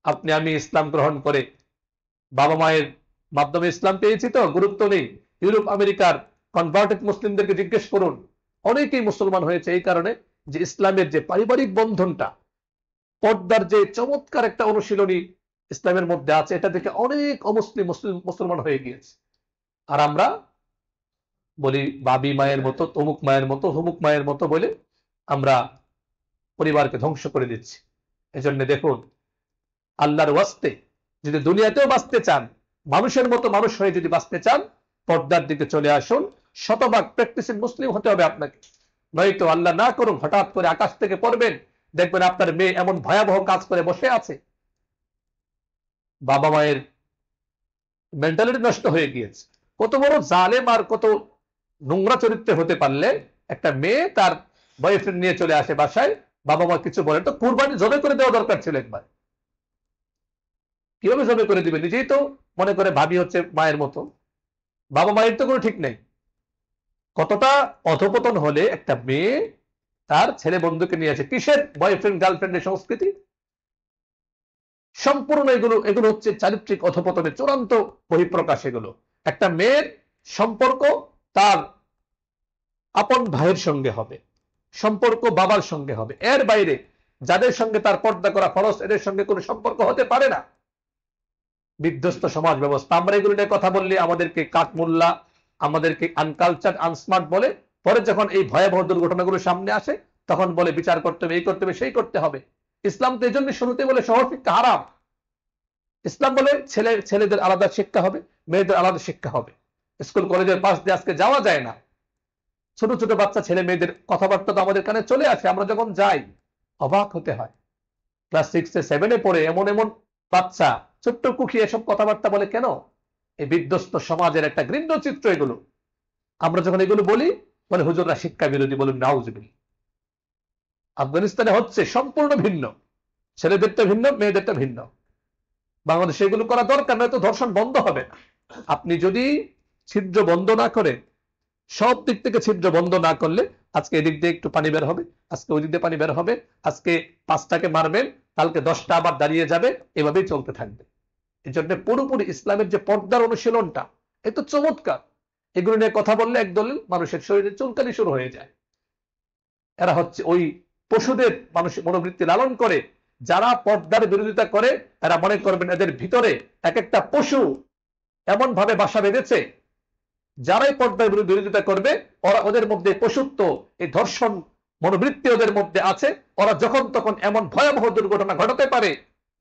আপনি আমি ইসলাম গ্রহণ করে বাবা মায়ের মাধ্যমে ইসলাম পেয়েছি তো গুরুত্ব নেই। ইউরোপ আমেরিকার কনভার্টেড মুসলিমদেরকে জিজ্ঞেস করুন, অনেকেই মুসলমান হয়েছে এই কারণে যে ইসলামের যে পারিবারিক বন্ধনটা, পর্দার যে চমৎকার একটা অনুশীলনী ইসলামের মধ্যে আছে, এটা দেখে অনেক অমুসলিম মুসলমান হয়ে গিয়েছে। আর আমরা বলি বাবি মায়ের মতো, তমুক মায়ের মতো, হুমুক মায়ের মতো বলে আমরা পরিবারকে ধ্বংস করে দিচ্ছি। এজন্য দেখুন, আল্লাহর ওয়াস্তে যদি দুনিয়াতেও বাঁচতে চান, মানুষের মতো মানুষ হয়ে যদি বাঁচতে চান, পর্দার দিকে চলে আসুন। শতভাগ প্র্যাকটিসিং মুসলিম হতে হবে আপনাকে। নয়তো আল্লাহ না করুন হঠাৎ করে আকাশ থেকে পড়বেন, দেখবেন আপনার মেয়ে এমন ভয়াবহ কাজ করে বসে আছে, বাবা মায়ের মেন্টালিটি নষ্ট হয়ে গিয়েছে। কত বড় জালেম আর কত নোংরা চরিত্রে হতে পারলে একটা মেয়ে তার বয়ফ্রেন্ড নিয়ে চলে আসে বাসায়, বাবা মা কিছু বলেন তো কুরবানি জবে করে দেওয়া দরকার ছিল একবার। কিভাবে জবে করে দিবে? নিজেই তো মনে করে ভাবি হচ্ছে মায়ের মতো, বাবা মায়ের তো কোনো ঠিক নেই। কতটা অধপতন হলে একটা মেয়ে তার ছেলে বন্ধুকে নিয়ে আসে, কিসের বয়ফ্রেন্ড গার্লফ্রেন্ডের সংস্কৃতি? সম্পূর্ণ এগুলো এগুলো হচ্ছে চারিত্রিক অধপতনের চূড়ান্ত বহিঃপ্রকাশ। এগুলো একটা মেয়ের সম্পর্ক তার আপন ভাইয়ের সঙ্গে হবে, সম্পর্ক বাবার সঙ্গে হবে, এর বাইরে যাদের সঙ্গে তার পর্দা করা ফরজ এদের সঙ্গে কোনো সম্পর্ক হতে পারে না। বিধ্বস্ত সমাজ ব্যবস্থা। আমরা এগুলো নিয়ে কথা বললে আমাদেরকে কাঠমোল্লা, আমাদেরকে আনকালচার, আনস্মার্ট বলে। পরে যখন এই ভয়াবহ দুর্ঘটনাগুলো সামনে আসে তখন বলে বিচার করতে হবে, এই করতে হবে, সেই করতে হবে। ইসলাম তো এই জন্য শুরুতে বলে সহশিক্ষা হারাম। ইসলাম বলে ছেলেদের আলাদা শিক্ষা হবে, মেয়েদের আলাদা শিক্ষা হবে। স্কুল কলেজের পাশ দিয়ে আজকে যাওয়া যায় না। ছোট ছোট বাচ্চা ছেলে মেয়েদের কথাবার্তা তো আমাদের কানে চলে আসে, আমরা যখন যাই অবাক হতে হয়। ক্লাস 6-7 পড়ে এমন এমন বাচ্চা, ছোট্ট কুকি এসব কথাবার্তা বলে কেন? এই বিধ্বস্ত সমাজের একটা ঘৃণ্য চিত্র এগুলো। আমরা যখন এগুলো বলি বলে হুজুররা শিক্ষা বিরোধী, বলুন নাউজুবিল্লাহ। আফগানিস্তানে হচ্ছে সম্পূর্ণ ভিন্ন, ছেলেদেরটা ভিন্ন, মেয়েদেরটা ভিন্ন। বাংলাদেশে এগুলো করা দরকার, নয়তো ধর্ষণ বন্ধ হবে না। আপনি যদি ছিদ্র বন্ধ না করে, সব দিক থেকে ছিদ্র বন্ধ না করলে, আজকে এদিক দিয়ে একটু পানি বের হবে, আজকে ওই দিক দিয়ে পানি বের হবে, আজকে 5টাকে মারবেন, কালকে 10টা আবার দাঁড়িয়ে যাবে, এভাবেই চলতে থাকবে। এই জন্য পুরোপুরি ইসলামের যে পর্দার অনুশীলনটা, এ তো চমৎকার। এগুলো নিয়ে কথা বললে একদল মানুষের শরীরে চুলকানি শুরু হয়ে যায়। এরা হচ্ছে ওই পশুদের মানুষের মনোবৃত্তি লালন করে। যারা পর্দার বিরোধিতা করে এরা মনে করবেন এদের ভিতরে এক একটা পশু এমন ভাবে বাসা বেঁধেছে, যারাই পর্দার বিরোধিতা করবে ওরা ওদের মধ্যে পশুত্ব, এই ধর্ষণ মনোবৃত্তি ওদের মধ্যে আছে। ওরা যখন তখন এমন ভয়াবহ দুর্ঘটনা ঘটাতে পারে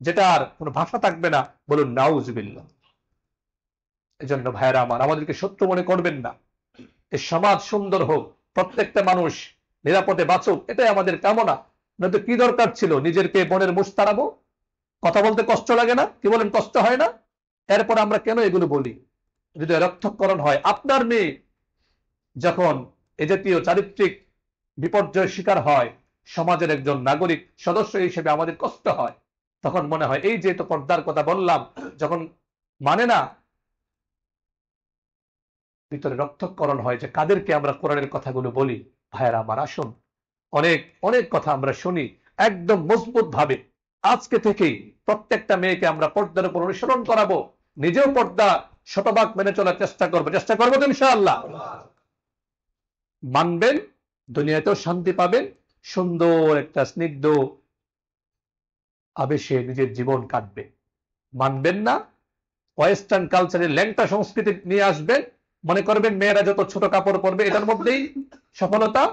যেটা আর কোনো ভাষা থাকবে না, বলুন নাউজুবিল্লাহ। এজন্য ভাইরা আমার, আমাদেরকে শত্রু মনে করবেন না। এই সমাজ সুন্দর হোক, প্রত্যেকটা মানুষ নিরাপদে বাঁচুক, এটাই আমাদের কামনা। নয়তো কি দরকার ছিল নিজেরকে বনের মুষ তাড়াবো? কথা বলতে কষ্ট লাগে না? কি বলেন, কষ্ট হয় না? এরপর আমরা কেন এগুলো বলি? যদি রক্তকরণ হয়, আপনার মেয়ে যখন এ জাতীয় চারিত্রিক বিপর্যয়ের শিকার হয়, সমাজের একজন নাগরিক সদস্য হিসেবে আমাদের কষ্ট হয়। তখন মনে হয় এই যে তো পর্দার কথা বললাম, যখন মানে না, ভিতরে রক্তকরণ হয় যে কাদেরকে আমরা কোরআনের কথাগুলো বলি। ভাইয়েরা আমার, আসুন, অনেক অনেক কথা আমরা শুনি একদম মজবুত ভাবে। আজকে থেকেই প্রত্যেকটা মেয়েকে আমরা পর্দার উপর অনুসরণ করাবো, নিজেও পর্দা শতভাগ মেনে চলার চেষ্টা করবো তো ইনশাআল্লাহ। মানবেন, দুনিয়াতেও শান্তি পাবেন, সুন্দর একটা স্নিগ্ধ আবেশে নিজের জীবন কাটবে। মানবেন না, ওয়েস্টার্ন কালচারের ল্যাংটা সংস্কৃতি নিয়ে আসবেন, মনে করবেন মেয়েরা যত ছোট কাপড় পরবে এটার মধ্যেই সফলতা।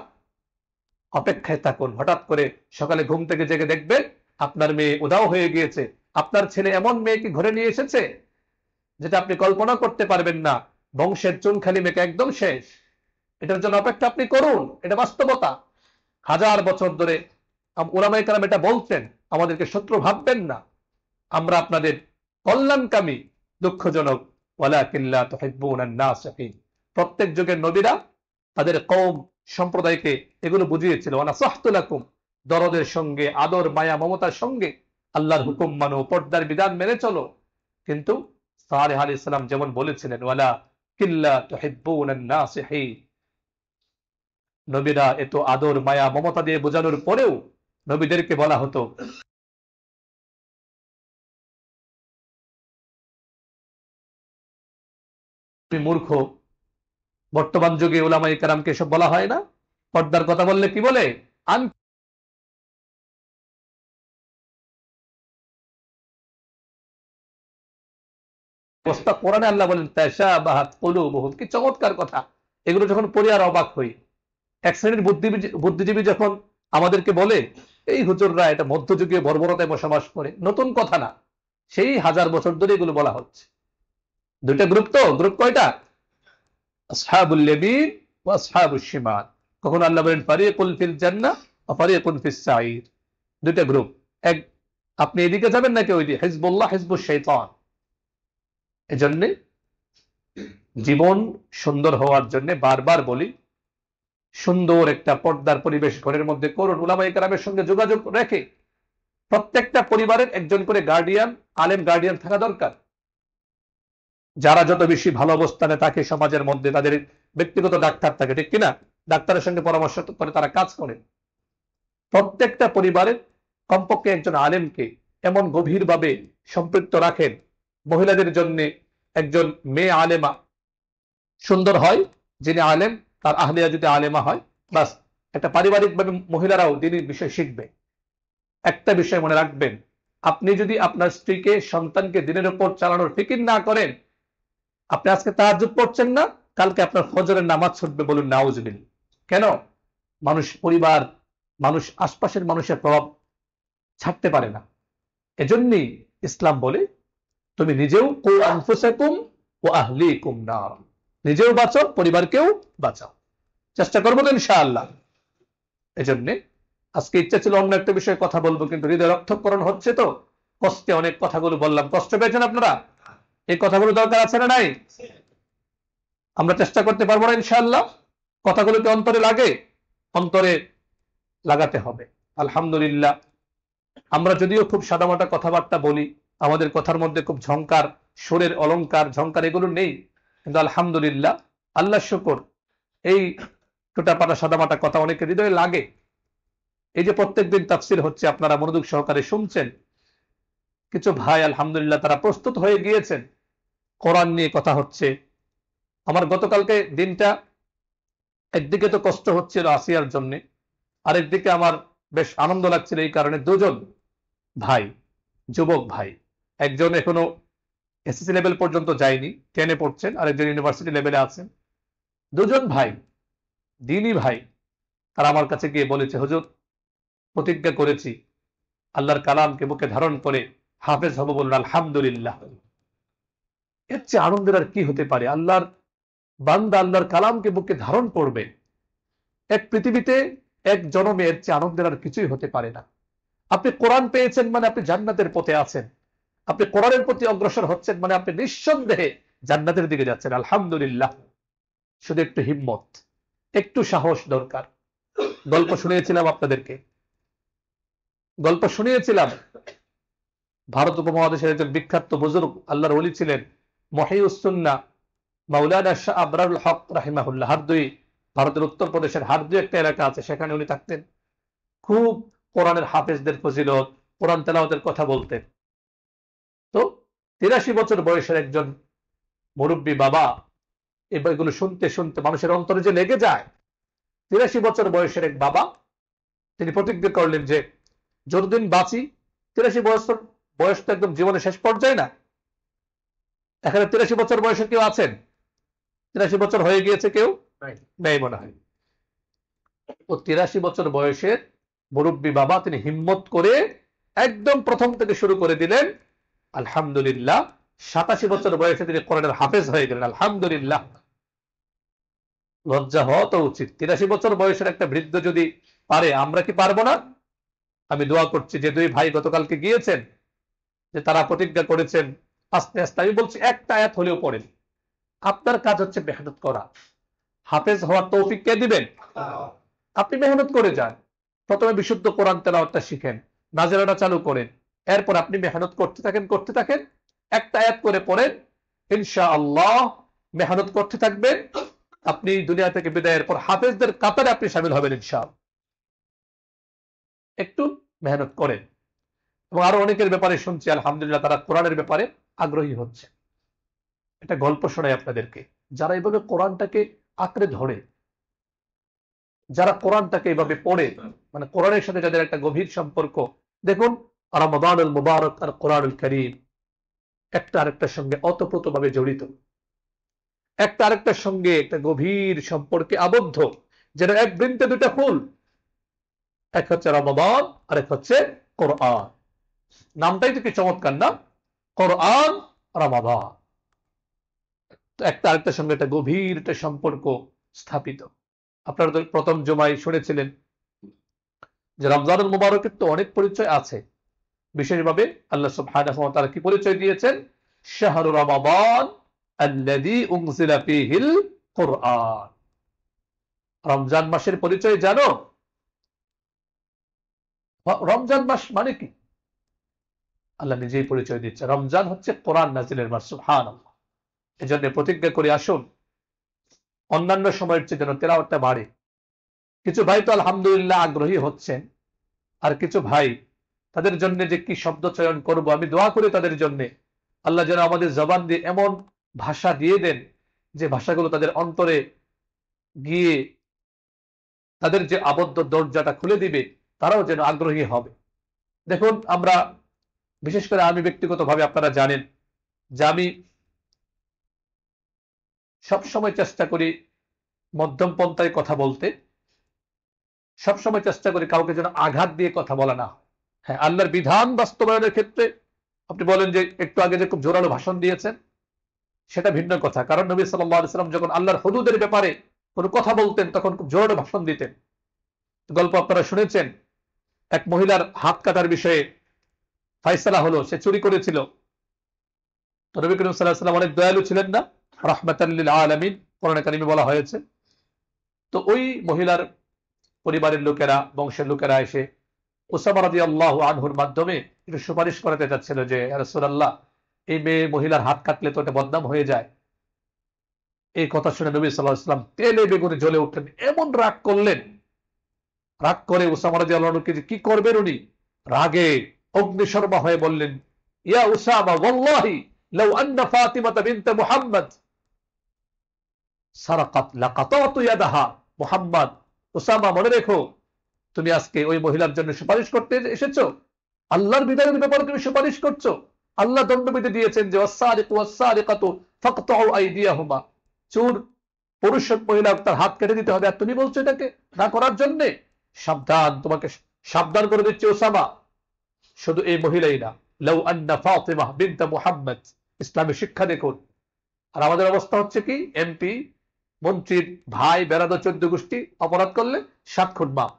অপেক্ষায় থাকুন, হঠাৎ করে সকালে ঘুম থেকে জেগে দেখবেন আপনার মেয়ে উধাও হয়ে গিয়েছে। আপনার ছেলে এমন মেয়েকে ঘরে নিয়ে এসেছে যেটা আপনি কল্পনা করতে পারবেন না। বংশের চুনখালি মেয়েকে একদম শেষ। এটার জন্য অপেক্ষা আপনি করুন, এটা বাস্তবতা। 1000 বছর ধরে উলামায়ে কেরাম এটা বলতেন, আমাদেরকে শত্রু ভাববেন না। আমরা আপনাদের কল্যাণকামী, দুঃখজনক ওয়ালাকিন লা তুহিব্বুনান নাসিহিন। প্রত্যেক যুগের নবীরা তাদের কওম সম্প্রদায়কে এগুলো বুঝিয়েছিল, ওয়া নাসাহতু লাকুম, দরদের সঙ্গে, আদর মায়া মমতার সঙ্গে আল্লাহর হুকুম মানো, পর্দার বিধান মেনে চলো। কিন্তু সালেহ আলাইহিস সালাম যেমন বলেছিলেন, ওয়ালাকিন লা তুহিব্বুনান নাসিহিন, নবীরা এত আদর মায়া মমতা দিয়ে বোঝানোর পরেও নবীদেরকে বলা হতো তুমি মূর্খ। বর্তমান যুগে উলামায়ে কেরামকে এসব বলা হয় না? পর্দার কথা বললে কি বলে? অবস্থা কোরআনে আল্লাহ বলেন তাশাবাহাত কুলুবুহুম, কি চমৎকার কথা। এগুলো যখন পড়ি আর অবাক হই। এক শ্রেণীর বুদ্ধিজীবী যখন আমাদেরকে বলে এই হুজুররা এটা মধ্যযুগীয় বর্বরতায় বসবাস করে, নতুন কথা না, সেই 1000 বছর ধরে এগুলো বলা হচ্ছে। দুইটা গ্রুপ, তো গ্রুপ কয়টা? আসহাবুল ইয়ামিন ওয়া আসহাবুশ শিমাল। কখন আল্লাহ বলেন ফারিকুল ফিল জান্নাহ ওয়া ফারিকুন ফিস সাঈর। দুইটা গ্রুপ, এক আপনি এদিকে যাবেন নাকি ওইদিকে, হিজবুল্লাহ হিজবুশ শাইতান। এজন্য জীবন সুন্দর হওয়ার জন্য বারবার বলি, সুন্দর একটা পর্দার পরিবেশ ঘরের মধ্যে করুন। উলামায়ে কেরামের সঙ্গে যোগাযোগ রেখে প্রত্যেকটা পরিবারের একজন করে গার্ডিয়ান, আলেম গার্ডিয়ান থাকা দরকার। যারা যত বেশি ভালো অবস্থানে থাকে সমাজের মধ্যে, তাদের ব্যক্তিগত ডাক্তার থাকে, ঠিক কিনা? ডাক্তারের সঙ্গে পরামর্শ করে তারা কাজ করে। প্রত্যেকটা পরিবারের কমপক্ষে একজন আলেমকে এমন গভীরভাবে সম্পৃক্ত রাখেন, মহিলাদের জন্য একজন মেয়ে আলেমা সুন্দর হয়, যিনি আলেম, তার আহলিয়া যদি আলেমা হয়, বাস একটা পারিবারিকভাবে মহিলারাও দিনের বিষয় শিখবে। একটা বিষয় মনে রাখবেন, আপনি যদি আপনার স্ত্রীকে, সন্তানকে দিনের উপর চালানোর ফিকির না করেন, আপনি আজকে তাহাজ্জুদ পড়ছেন না, কালকে আপনার ফজরের নামাজ ছুটবে, বলুন নাউজুবিল্লাহ। কেন? মানুষ, পরিবার, মানুষ আশপাশের মানুষের প্রভাব ছাড়তে পারে না। এজন্যই ইসলাম বলে তুমি নিজেও কু আনফুসাকুম ওয়া আহলিকুম নার, নিজেও বাঁচাও, পরিবারকেও বাঁচাও। চেষ্টা করবো তো ইনশাআল্লাহ। এজন্যে আজকে ইচ্ছা ছিল অন্য একটা বিষয়ে কথা বলবো, কিন্তু হৃদয় রক্তকরণ হচ্ছে, তো কষ্টে অনেক কথাগুলো বললাম। কষ্ট পেয়েছেন আপনারা? এই কথাগুলো দরকার আছে না নাই? আমরা চেষ্টা করতে পারবো না ইনশাআল্লাহ? কথাগুলোকে অন্তরে লাগে, অন্তরে লাগাতে হবে। আলহামদুলিল্লাহ, আমরা যদিও খুব সাদামাটা কথাবার্তা বলি, আমাদের কথার মধ্যে খুব ঝংকার, সুরের অলংকার, ঝংকার এগুলো নেই, কিন্তু আলহামদুলিল্লাহ, আল্লাহ শুকর, এই টুটাপাটা সাদামাটা কথা অনেকের হৃদয়ে লাগে। এই যে প্রত্যেকদিন তাফসির হচ্ছে, আপনারা মনোযোগ সহকারে শুনছেন। কিছু ভাই আলহামদুলিল্লাহ তারা প্রস্তুত হয়ে গিয়েছেন, কোরআন নিয়ে কথা হচ্ছে। আমার গতকালকে দিনটা একদিকে তো কষ্ট হচ্ছিল আসিয়ার জন্য, আরেকদিকে আমার বেশ আনন্দ লাগছিল এই কারণে, দুজন ভাই, যুবক ভাই, একজন এখনো এসএসসি লেভেল পর্যন্ত যায়নি, 10-এ পড়ছেন, আরেকজন ইউনিভার্সিটি লেভেলে আছেন। দুজন ভাই, দিনী ভাই, তারা আমার কাছে গিয়ে বলেছে, হুজুর প্রতিজ্ঞা করেছি আল্লাহর কালামকে বুকে ধারণ করে হাফেজ হব। বলুন আলহামদুলিল্লাহ। এর চেয়ে আনন্দের আর কি হতে পারে? আল্লাহর বান্দা আল্লাহর কালামকে বুকে ধারণ করবে এক পৃথিবীতে, এক জনমে, এর চেয়ে আনন্দের আর কিছুই হতে পারে না। আপনি কোরআন পেয়েছেন মানে আপনি জান্নাতের পথে আছেন। আপনি কোরআনের প্রতি অগ্রসর হচ্ছেন মানে আপনি নিঃসন্দেহে জান্নাতের দিকে যাচ্ছেন। আলহামদুলিল্লাহ। শুধু একটু হিম্মত, একটু সাহস দরকার। গল্প শুনিয়েছিলাম আপনাদেরকে, গল্প শুনিয়েছিলাম, ভারত উপমহাদেশের একজন বিখ্যাত বুজুর্গ আল্লাহর ওলি ছিলেন, মহিউস সুন্নাহ মাওলানা শাহ আবরারুল হক রাহিমাহুল্লাহ। হারদুই, ভারতের উত্তরপ্রদেশের হারদুই একটা এলাকা আছে, সেখানে উনি থাকতেন। খুব কোরআনের হাফেজদের ফজিলত, কোরআন তেলাওয়াতের কথা বলতেন। তো 83 বছর বয়সের একজন মুরব্বী বাবা, এগুলো শুনতে শুনতে মানুষের অন্তরে যে লেগে যায়। 83 বছর বয়সের এক বাবা, তিনি প্রতিজ্ঞা করলেন যে যতদিন বাঁচি, 83 বছর বয়স তো একদম জীবনের শেষ পর্যায়ে না। এখানে 83 বছর বয়সের কেউ আছেন? 83 বছর হয়ে গিয়েছে কেউ? নেই মনে হয়। ও 83 বছর বয়সের মুরব্বী বাবা, তিনি হিম্মত করে একদম প্রথম থেকে শুরু করে দিলেন। আলহামদুলিল্লাহ, 87 বছর বয়সে তিনি কোরআনের হাফেজ হয়ে গেলেন। আলহামদুলিল্লাহ। লজ্জা হওয়া তো উচিত। 83 বছর বয়সের একটা বৃদ্ধ যদি পারে, আমরা কি পারবো না? আমি দোয়া করছি যে দুই ভাই গতকালকে গিয়েছেন, যে তারা প্রতিজ্ঞা করেছেন, আস্তে আস্তে, আমি বলছি একটা আয়াত হলেও পড়েন। আপনার কাজ হচ্ছে মেহনত করা। হাফেজ হওয়ার তৌফিক কে দিবেন? আপনি মেহনত করে যান। প্রথমে বিশুদ্ধ কোরআন তেলাওয়াতটা শিখেন, নাজেরাটা চালু করেন, এরপর আপনি মেহনত করতে থাকেন, একটা আয়াত করে পড়েন, ইনশাআল্লাহ মেহনত করতে থাকবেন, আপনি দুনিয়া থেকে বিদায়ের পর হাফেজদের কাতারে আপনি শামিল হবেন ইনশাআল্লাহ। একটু মেহনত করেন। এবং আরো অনেকের ব্যাপারে শুনছি আলহামদুলিল্লাহ, তারা কোরআনের ব্যাপারে আগ্রহী হচ্ছে। একটা গল্প শোনাই আপনাদেরকে। যারা এইভাবে কোরআনটাকে আঁকড়ে ধরে, যারা কোরআনটাকে এইভাবে পড়ে, মানে কোরআনের সাথে যাদের একটা গভীর সম্পর্ক। দেখুন, রমাদানুল মুবারক আর কোরআনুল কারীম একটা আরেকটার সঙ্গে ওতপ্রোতভাবে জড়িত, একটা আরেকটার সঙ্গে একটা গভীর সম্পর্কে আবদ্ধ, যেন এক বৃন্তে দুটা ফুল। এক হচ্ছে রমাদান, আর এক হচ্ছে কোরআন। নামটাই তো কি চমৎকার না, কোরআন রমাদান। তো একটা আরেকটার সঙ্গে একটা গভীর একটা সম্পর্ক স্থাপিত। আপনারা তো প্রথম জুমায় শুনেছিলেন যে রমজানুল মুবারকের তো অনেক পরিচয় আছে। বিশেষভাবে আল্লাহ সুবহানাহু ওয়া তাআলা কি পরিচয় দিয়েছেন? শাহরু রমাদান আল্লাযী উনজিলা ফীহিল কুরআন। রমজান মাসের পরিচয় জানো? রমজান মাস মানে কি? আল্লাহ নিজেই পরিচয় দিচ্ছে, রমজান হচ্ছে কোরআন নাজিলের মাস। সুবহানাল্লাহ। এজন্য প্রতিজ্ঞা করে আসুন অন্যান্য সময়ের চেয়ে যেন তেলাওয়াতটা বাড়ে। কিছু ভাই তো আলহামদুলিল্লাহ আগ্রহী হচ্ছেন, আর কিছু ভাই তাদের জন্য যে কি শব্দ চয়ন করব, আমি দোয়া করি তাদের জন্য আল্লাহ যেন আমাদের জবান দিয়ে এমন ভাষা দিয়ে দেন যে ভাষাগুলো তাদের অন্তরে গিয়ে তাদের যে আবদ্ধ দরজাটা খুলে দিবে, তারাও যেন আগ্রহী হবে। দেখুন, আমরা বিশেষ করে আমি ব্যক্তিগতভাবে, আপনারা জানেন যে আমি সবসময় চেষ্টা করি মধ্যম পন্থায় কথা বলতে, সবসময় চেষ্টা করি কাউকে যেন আঘাত দিয়ে কথা বলা না। হ্যাঁ, আল্লাহর বিধান বাস্তবায়নের ক্ষেত্রে আপনি বলেন যে একটু আগে যে খুব জোরালো ভাষণ দিয়েছেন, সেটা ভিন্ন কথা। কারণ নবী সাল্লাল্লাহু আলাইহি ওয়াসাল্লাম যখন আল্লাহর হুদুদের ব্যাপারে কোনো কথা বলতেন, তখন খুব জোরালো ভাষণ দিতেন। গল্প আপনারা শুনেছেন, এক মহিলার হাত কাটার বিষয়ে ফায়সালা হলো, সে চুরি করেছিল। তো নবী করিম সাল্লাল্লাহু আলাইহি ওয়াসাল্লাম অনেক দয়ালু ছিলেন না, রাহমাতাল লিল আলামিন কোরআনে কারিমে বলা হয়েছে। তো ওই মহিলার পরিবারের লোকেরা, বংশের লোকেরা এসে উসামা রাদিয়াল্লাহু আনহুর মাধ্যমে একটু সুপারিশ করাতে চাচ্ছিল যে ইয়া রাসূলুল্লাহ, এই মেয়ে মহিলার হাত কাটলে তো এটা বদনাম হয়ে যায়। এই কথা শুনে নবী সাল্লাল্লাহু আলাইহি ওয়াসাল্লাম তেলে বেগুনে জ্বলে উঠলেন, এমন রাগ করলেন। রাগ করে উসামা রাদিয়াল্লাহু আনহুকে যে কি করবেন, উনি রাগে অগ্নিশর্মা হয়ে বললেন, ইয়া উসামা ওয়াল্লাহি লাউ আন্না ফাতিমা বিনত মুহাম্মদ সারাকাত লাকাতাতু ইয়াদাহা। মুহাম্মদ, উসামা, মনে রেখো, তুমি আজকে ওই মহিলার জন্য সুপারিশ করতে এসেছো, আল্লাহর বিধানের ব্যাপারে তুমি সুপারিশ করছো। আল্লাহ দণ্ডবিধি দিয়েছেন যে ওয়াসসারিকু ওয়াসসারিকাতু ফাকতাউ আইদিয়াহুমা, চোর পুরুষ মহিলা তার হাত কেটে দিতে হবে, আর তুমি বলছো এটাকে না করার জন্য। সাবধান, তোমাকে সাবধান করে দিচ্ছে ওসামা। শুধু এই মহিলাই না, লাউ আন্না ফাতিমা বিনত মুহাম্মদ, ইসলামের শিক্ষা দেখুন। আর আমাদের অবস্থা হচ্ছে কি, এমপি মন্ত্রীর ভাই বেরাদো 14 গোষ্ঠী অপরাধ করলে 7 খুন মাপ।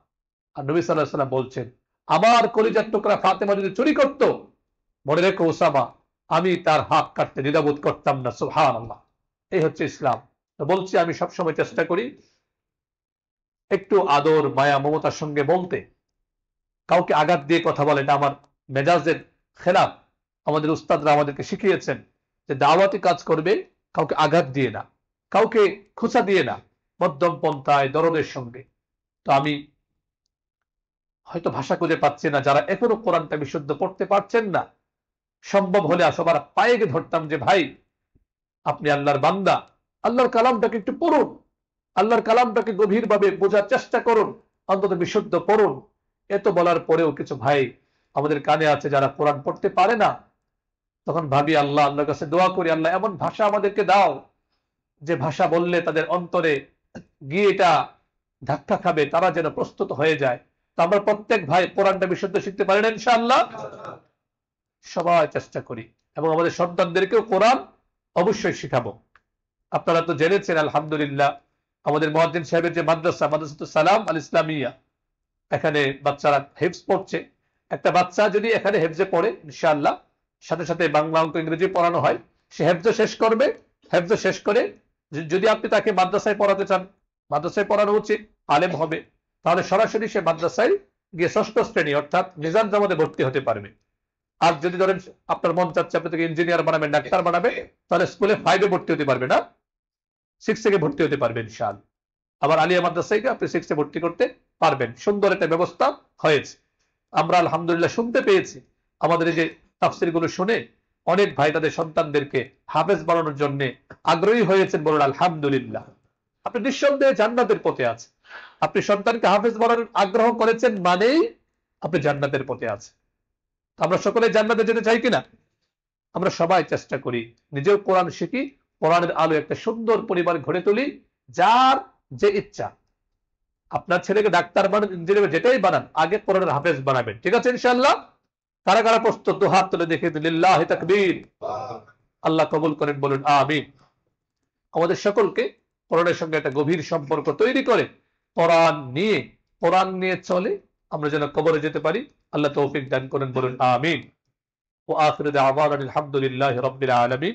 আর নবী সাল্লাল্লাহু আলাইহি ওয়াসাল্লাম বলছেন, আমার কলিজার টুকরা ফাতেমা যদি চুরি করত, মনে রেখো ওসামা, আমি তার হাত কাটতে দ্বিধাবোধ করতাম না। সুবহানাল্লাহ। এই হচ্ছে ইসলাম। তো বলছি, আমি সবসময় চেষ্টা করি একটু আদর মায়া মমতার সঙ্গে বলতে। কাউকে আঘাত দিয়ে কথা বলে, এটা আমার মেজাজের খেলাফ। আমাদের উস্তাদরা আমাদেরকে শিখিয়েছেন যে দাওয়াতি কাজ করবে কাউকে আঘাত দিয়ে না, কাউকে খোঁচা দিয়ে না, মধ্যম পন্থায় দরদের সঙ্গে। তো আমি হয়তো ভাষা খুঁজে পাচ্ছি না, যারা এখনো কোরআনটা বিশুদ্ধ পড়তে পারছেন না, সম্ভব হলে সবার পায়ে গিয়ে ধরতাম যে ভাই, আপনি আল্লাহর বান্দা, আল্লাহর কালামটাকে একটু পড়ুন, আল্লাহর কালামটাকে গভীরভাবে বোঝার চেষ্টা করুন, অন্তত বিশুদ্ধ পড়ুন। এত বলার পরেও কিছু ভাই আমাদের কানে আছে যারা কোরআন পড়তে পারে না। তখন ভাবি, আল্লাহর কাছে দোয়া করি, আল্লাহ এমন ভাষা আমাদেরকে দাও যে ভাষা বললে তাদের অন্তরে গিয়ে এটা ধাক্কা খাবে, তারা যেন প্রস্তুত হয়ে যায়। তো আমরা প্রত্যেক ভাই কোরআনটা বিশুদ্ধ শিখতে পারেন ইনশাআল্লাহ, সবাই চেষ্টা করি, এবং আমাদের সন্তানদেরকেও কোরআন অবশ্যই শিখাবো। আপনারা তো জেনেছেন আলহামদুলিল্লাহ, আমাদের মুয়াজ্জিন সাহেবের যে মাদ্রাসা, মাদ্রাসাতুস সালাম আল ইসলামিয়া, এখানে বাচ্চারা হেফজ পড়ছে। একটা বাচ্চা যদি এখানে হেফজে পড়ে, ইনশাআল্লাহ সাথে সাথে বাংলা অঙ্ক ইংরেজি পড়ানো হয়, সে হেফজ শেষ করবে। হেফজ শেষ করে যদি আপনি তাকে মাদ্রাসায় পড়াতে চান, মাদ্রাসায় পড়ানো উচিত, আলেম হবে, তাহলে সরাসরি সে মাদ্রাসায় গিয়ে 6ষ্ঠ শ্রেণী অর্থাৎ নিজাম জামাতে ভর্তি হতে পারবে। আর যদি ধরেন আপনার মন চাচ্ছে আপনি তাকে ইঞ্জিনিয়ার বানাবেন, ডাক্তার বানাবে, তাহলে স্কুলে 5-এ ভর্তি হতে পারবে না, 6 থেকে ভর্তি হতে পারবেন ইনশাআল্লাহ। আবার আলিয়া মাদ্রাসায় আপনি 6-এ ভর্তি করতে পারবেন। সুন্দর একটা ব্যবস্থা হয়েছে। আমরা আলহামদুলিল্লাহ শুনতে পেয়েছি, আমাদের এই যে তাফসির গুলো শুনে অনেক ভাই তাদের সন্তানদেরকে হাফেজ বানানোর জন্য আগ্রহী হয়েছেন, বলুন আলহামদুলিল্লাহ। আপনি নিঃসন্দেহে জান্নাতের পথে আছেন। আপনি সন্তানকে হাফেজ বানানোর আগ্রহ করেছেন মানেই আপনি জান্নাতের পথে আছেন। আমরা সকলে জান্নাতে যেতে চাই কিনা? আমরা সবাই চেষ্টা করি নিজেও কোরআন শিখি, কোরআনের আলো একটা সুন্দর পরিবার গড়ে তুলি। যার যে ইচ্ছা, আপনার ছেলেকে ডাক্তার বানান, ইঞ্জিনিয়ার, যেটাই বানান, আগে কোরআনের হাফেজ বানাবেন। ঠিক আছে ইনশাআল্লাহ? কারা কারা প্রস্তুত? দু হাত তুলে দেখে দিন। লিল্লাহি তাকবীর। আল্লাহ কবুল করেন, বলুন আমিন। আমাদের সকলকে কোরআনের সঙ্গে একটা গভীর সম্পর্ক তৈরি করে কোরআন নিয়ে চলে আমরা যেন কবরে যেতে পারি। আল্লাহ তৌফিক দান করেন, বলুন আমিন। ওয়া আখিরু দাওয়ানা আলহামদুলিল্লাহি রাব্বিল আলামিন।